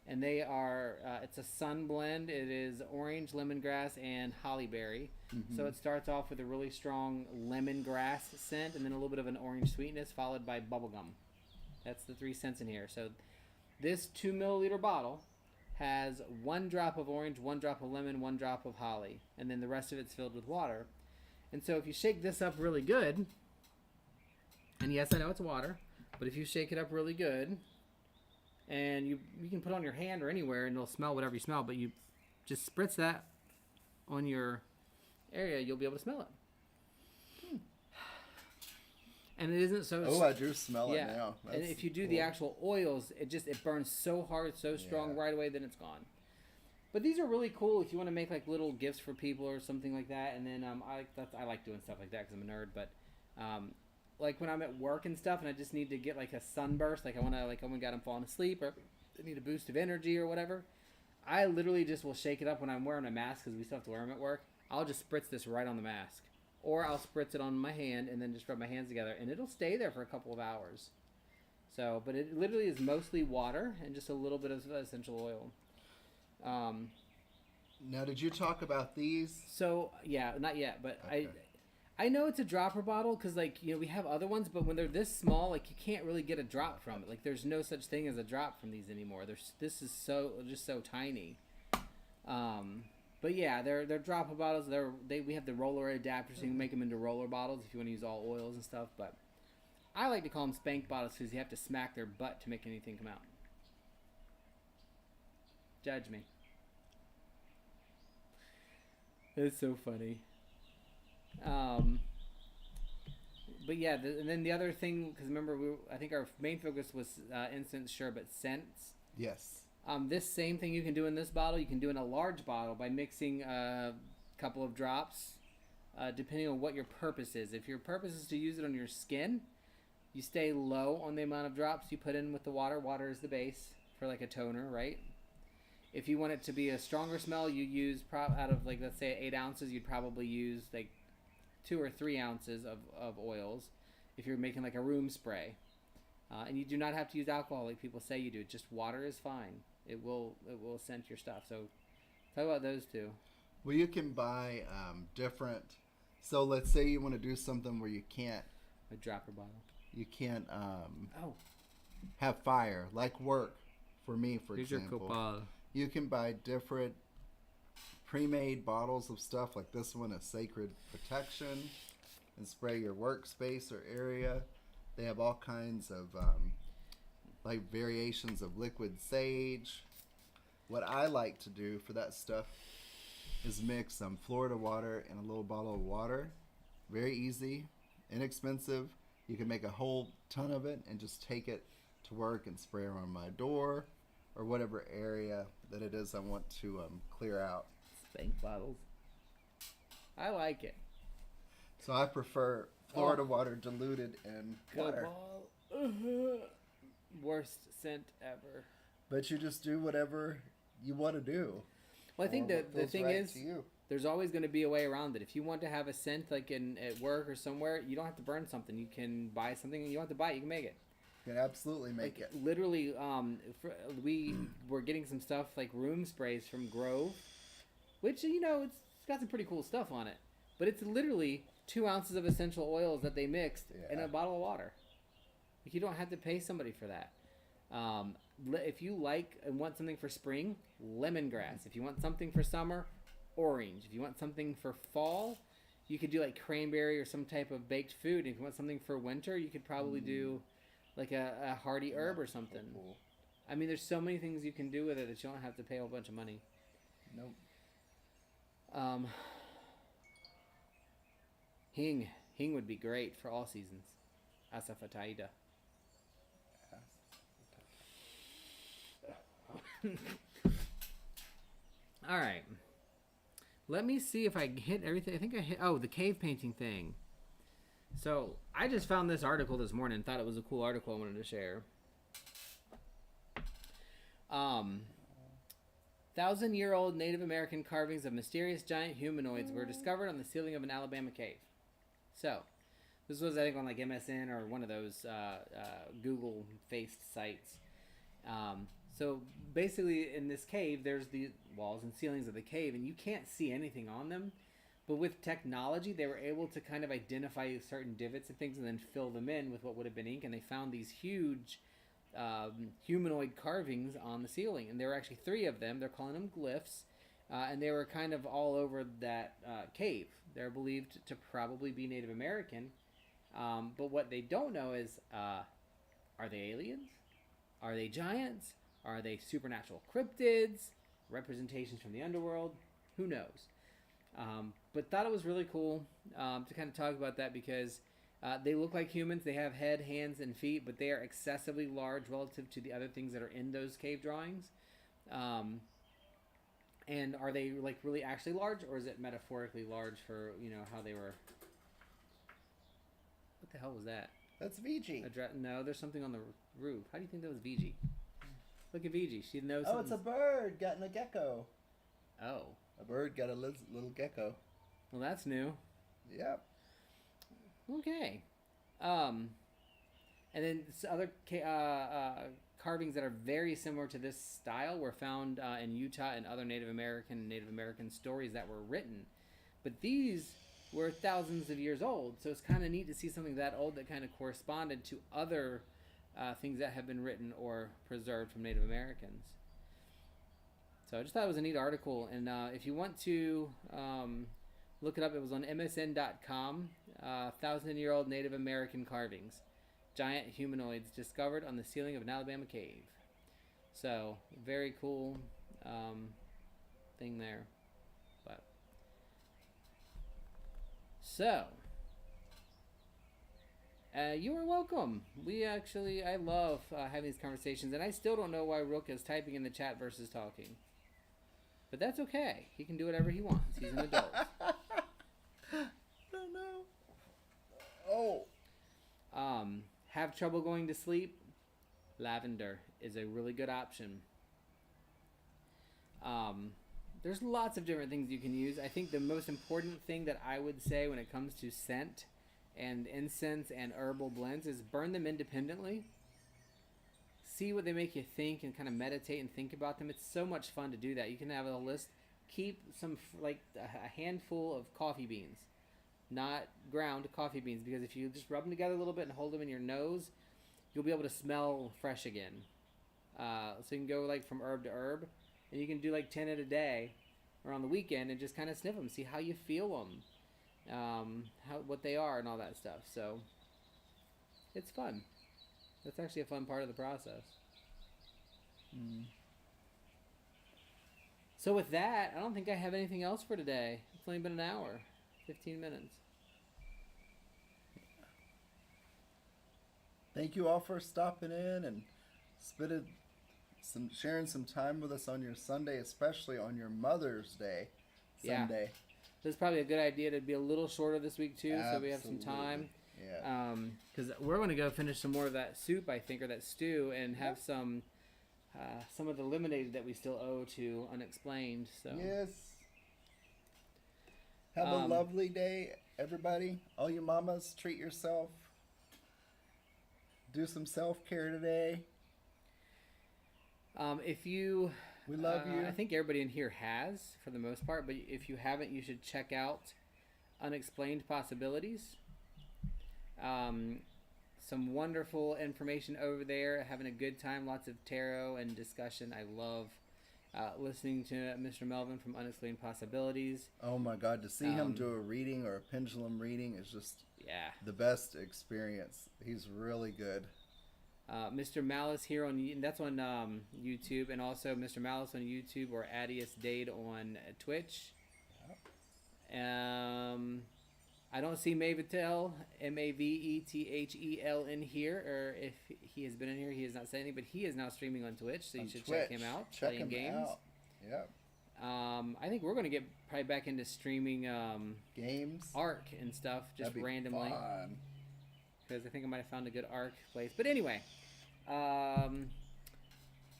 And they are, it's a sun blend. It is orange, lemongrass, and hollyberry. Mm-hmm. So it starts off with a really strong lemongrass scent and then a little bit of an orange sweetness followed by bubblegum. That's the 3 scents in here. So this 2 milliliter bottle has 1 drop of orange, 1 drop of lemon, 1 drop of holly, and then the rest of it's filled with water. And so if you shake this up really good, and yes, I know it's water, but if you shake it up really good, and you can put it on your hand or anywhere, and it'll smell whatever you smell, but you just spritz that on your area, you'll be able to smell it. And it isn't so... Oh, I do smell it now. And if you do the actual oils, it burns so hard, so strong right away, then it's gone. But these are really cool if you want to make like little gifts for people or something like that. And then I like doing stuff like that because I'm a nerd. But like when I'm at work and stuff, and I just need to get like a sunburst, like I want to, like, oh my god, I'm falling asleep, or I need a boost of energy or whatever. I literally just will shake it up when I'm wearing a mask because we still have to wear them at work. I'll just spritz this right on the mask, or I'll spritz it on my hand and then just rub my hands together, and it'll stay there for a couple of hours. So, but it literally is mostly water and just a little bit of essential oil. Now, did you talk about these? So yeah, not yet, but Okay. I know it's a dropper bottle because, like, you know, we have other ones, but when they're this small, like, you can't really get a drop from it. Like, there's no such thing as a drop from these anymore. This is just so tiny. But yeah, they're dropper bottles. We have the roller adapters, so you can make them into roller bottles if you want to use all oils and stuff. But I like to call them spank bottles because you have to smack their butt to make anything come out. Judge me. It's so funny. But yeah, and then the other thing, because remember, I think our main focus was incense, sure, but scents. Yes. This same thing you can do in this bottle, you can do in a large bottle by mixing a couple of drops, depending on what your purpose is. If your purpose is to use it on your skin, you stay low on the amount of drops you put in with the water. Water is the base for like a toner, right? If you want it to be a stronger smell, you use out of, like, let's say 8 ounces, you'd probably use like 2 or 3 ounces of oils if you're making like a room spray. And you do not have to use alcohol like people say you do. Just water is fine. It will scent your stuff. So talk about those two. Well, you can buy different. So let's say you want to do something where you can't. A dropper bottle. You can't have fire, like work. For me, for Here's example. your copal. You can buy different pre-made bottles of stuff, like this one, a Sacred Protection, and spray your workspace or area. They have all kinds of like variations of liquid sage. What I like to do for that stuff is mix some Florida water in a little bottle of water. Very easy, inexpensive. You can make a whole ton of it and just take it to work and spray around my door or whatever area that it is I want to clear out. Spank bottles. I like it. So I prefer Florida water diluted in water. Worst scent ever. But you just do whatever you want to do. Well, I think the thing right is, there's always going to be a way around it. If you want to have a scent like at work or somewhere, you don't have to burn something. You can buy something, and you don't have to buy it. You can make it. You can absolutely make it. Literally, we were getting some stuff like room sprays from Grove, which, you know, it's got some pretty cool stuff on it. But it's literally 2 ounces of essential oils that they mixed in a bottle of water. Like, you don't have to pay somebody for that. If you like and want something for spring, lemongrass. If you want something for summer, orange. If you want something for fall, you could do like cranberry or some type of baked food. If you want something for winter, you could probably do like a hardy herb or something. Cool. I mean, there's so many things you can do with it that you don't have to pay a whole bunch of money. Nope. Hing would be great for all seasons. Asafoetida. All right. Let me see if I hit everything. I think I hit. Oh, the cave painting thing. So I just found this article this morning and thought it was a cool article I wanted to share. 1,000-year-old Native American carvings of mysterious giant humanoids were discovered on the ceiling of an Alabama cave. So this was, I think, on like MSN or one of those Google-faced sites. So basically, in this cave, there's the walls and ceilings of the cave, and you can't see anything on them. But with technology, they were able to kind of identify certain divots and things and then fill them in with what would have been ink. And they found these huge humanoid carvings on the ceiling. And there were actually 3 of them. They're calling them glyphs. And they were kind of all over that cave. They're believed to probably be Native American. But what they don't know is, are they aliens? Are they giants? Are they supernatural cryptids? Representations from the underworld? Who knows? But thought it was really cool to kind of talk about that because They look like humans. They have head, hands, and feet, but they are excessively large relative to the other things that are in those cave drawings. And are they like really actually large, or is it metaphorically large for how they were? What the hell was that? That's VG. No, there's something on the roof. How do you think that was VG? Look at VG. She knows. Oh, it's a bird getting a gecko. Oh. A bird got a little gecko. Well, that's new. Yep. Okay. And then other carvings that are very similar to this style were found in Utah and other Native American stories that were written. But these were thousands of years old, so it's kind of neat to see something that old that kind of corresponded to other things that have been written or preserved from Native Americans. So I just thought it was a neat article, and if you want to look it up, it was on MSN.com. 1,000-year-old Native American carvings, giant humanoids discovered on the ceiling of an Alabama cave. So very cool thing there. But so you are welcome. I love having these conversations, and I still don't know why Rook is typing in the chat versus talking. But that's okay. He can do whatever he wants. He's an adult. don't know. Oh. Have trouble going to sleep? Lavender is a really good option. There's lots of different things you can use. I think the most important thing that I would say when it comes to scent and incense and herbal blends is burn them independently. See what they make you think and kind of meditate and think about them. It's so much fun to do that. You can have a list. Keep some, like a handful of coffee beans. Not ground coffee beans, because if you just rub them together a little bit and hold them in your nose, you'll be able to smell fresh again. So you can go like from herb to herb, and you can do like 10 at a day or on the weekend and just kind of sniff them, see how you feel them, what they are and all that stuff. So it's fun. That's actually a fun part of the process. So with that, I don't think I have anything else for today. It's only been an hour, 15 minutes. Thank you all for stopping in and sharing some time with us on your Sunday, especially on your Mother's Day Sunday. Yeah. This is probably a good idea to be a little shorter this week too, Absolutely. so we have some time. Yeah. Because we're going to go finish some more of that soup, I think, or that stew, and have some of the lemonade that we still owe to Unexplained. So Yes. Have a lovely day, everybody. All you mamas, treat yourself. Do some self-care today. If you... We love you. I think everybody in here has, for the most part, but if you haven't, you should check out Unexplained Possibilities. Some wonderful information over there, having a good time, lots of tarot and discussion. I love listening to Mr. Melvin from Unexplained Possibilities. Oh my God, to see him do a reading or a pendulum reading is just the best experience. He's really good. Mr. Malice here that's on YouTube, and also Mr. Malice on YouTube, or Adius Dade on Twitch. I don't see Mavetel, Mavethl in here, or if he has been in here, he has not said anything, but he is now streaming on Twitch, so you should check him out, playing games. Yep. I think we're going to get probably back into streaming games, Ark and stuff, just That'd be randomly. Fun. Because I think I might have found a good Ark place. But anyway,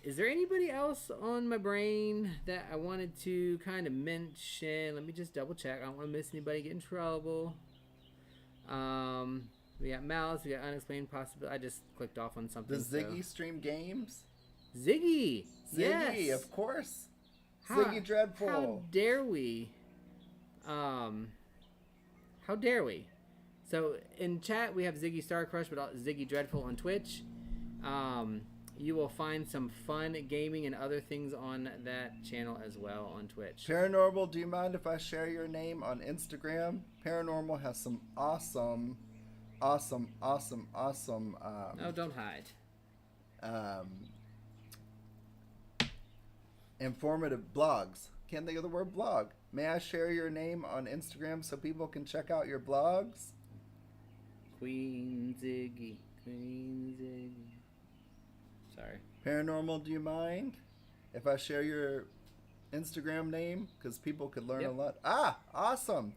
is there anybody else on my brain that I wanted to kind of mention? Let me just double check. I don't want to miss anybody, get in trouble. We got Malice, we got Unexplained Possibility. I just clicked off on something. Does Ziggy stream games? Ziggy! Ziggy, of course. Ziggy Dreadful. How dare we? How dare we? So in chat we have Ziggy Star Crush, but Ziggy Dreadful on Twitch. You will find some fun gaming and other things on that channel as well on Twitch. Paranormal, do you mind if I share your name on Instagram? Paranormal has some awesome. Oh, don't hide. Informative blogs. Can't think of the word blog. May I share your name on Instagram so people can check out your blogs? Queen Ziggy. Queen Ziggy. Sorry. Paranormal, do you mind if I share your Instagram name? Because people could learn a lot. Ah, awesome.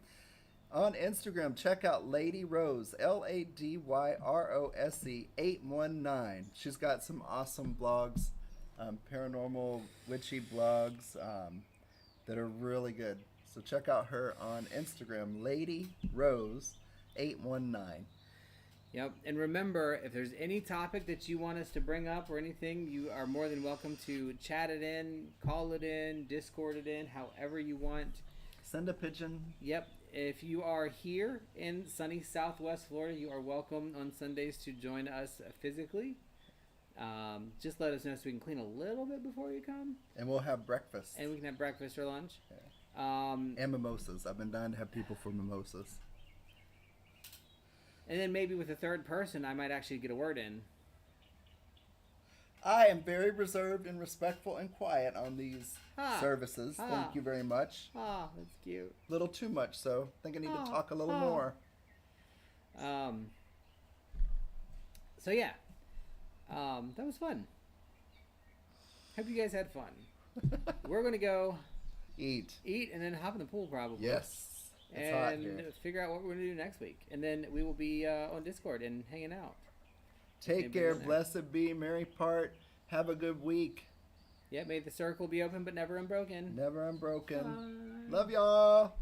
On Instagram, check out Lady Rose, LadyRose 819. She's got some awesome blogs, paranormal, witchy blogs that are really good. So check out her on Instagram, Lady Rose 819. Yep, and remember, if there's any topic that you want us to bring up or anything, you are more than welcome to chat it in, call it in, Discord it in, however you want. Send a pigeon. Yep, if you are here in sunny Southwest Florida, you are welcome on Sundays to join us physically. Just let us know so we can clean a little bit before you come. And we'll have breakfast. And we can have breakfast or lunch. Yeah. And mimosas. I've been dying to have people for mimosas. And then maybe with a third person, I might actually get a word in. I am very reserved and respectful and quiet on these services. Thank you very much. Oh, that's cute. A little too much, so I think I need to talk a little more. So yeah, that was fun. Hope you guys had fun. We're gonna go eat, and then hop in the pool probably. Yes. It's hot and here. figure out what we're going to do next week. And then we will be on Discord and hanging out. Take care. Blessed be. Merry part. Have a good week. Yeah, may the circle be open but never unbroken. Never unbroken. Bye. Love y'all.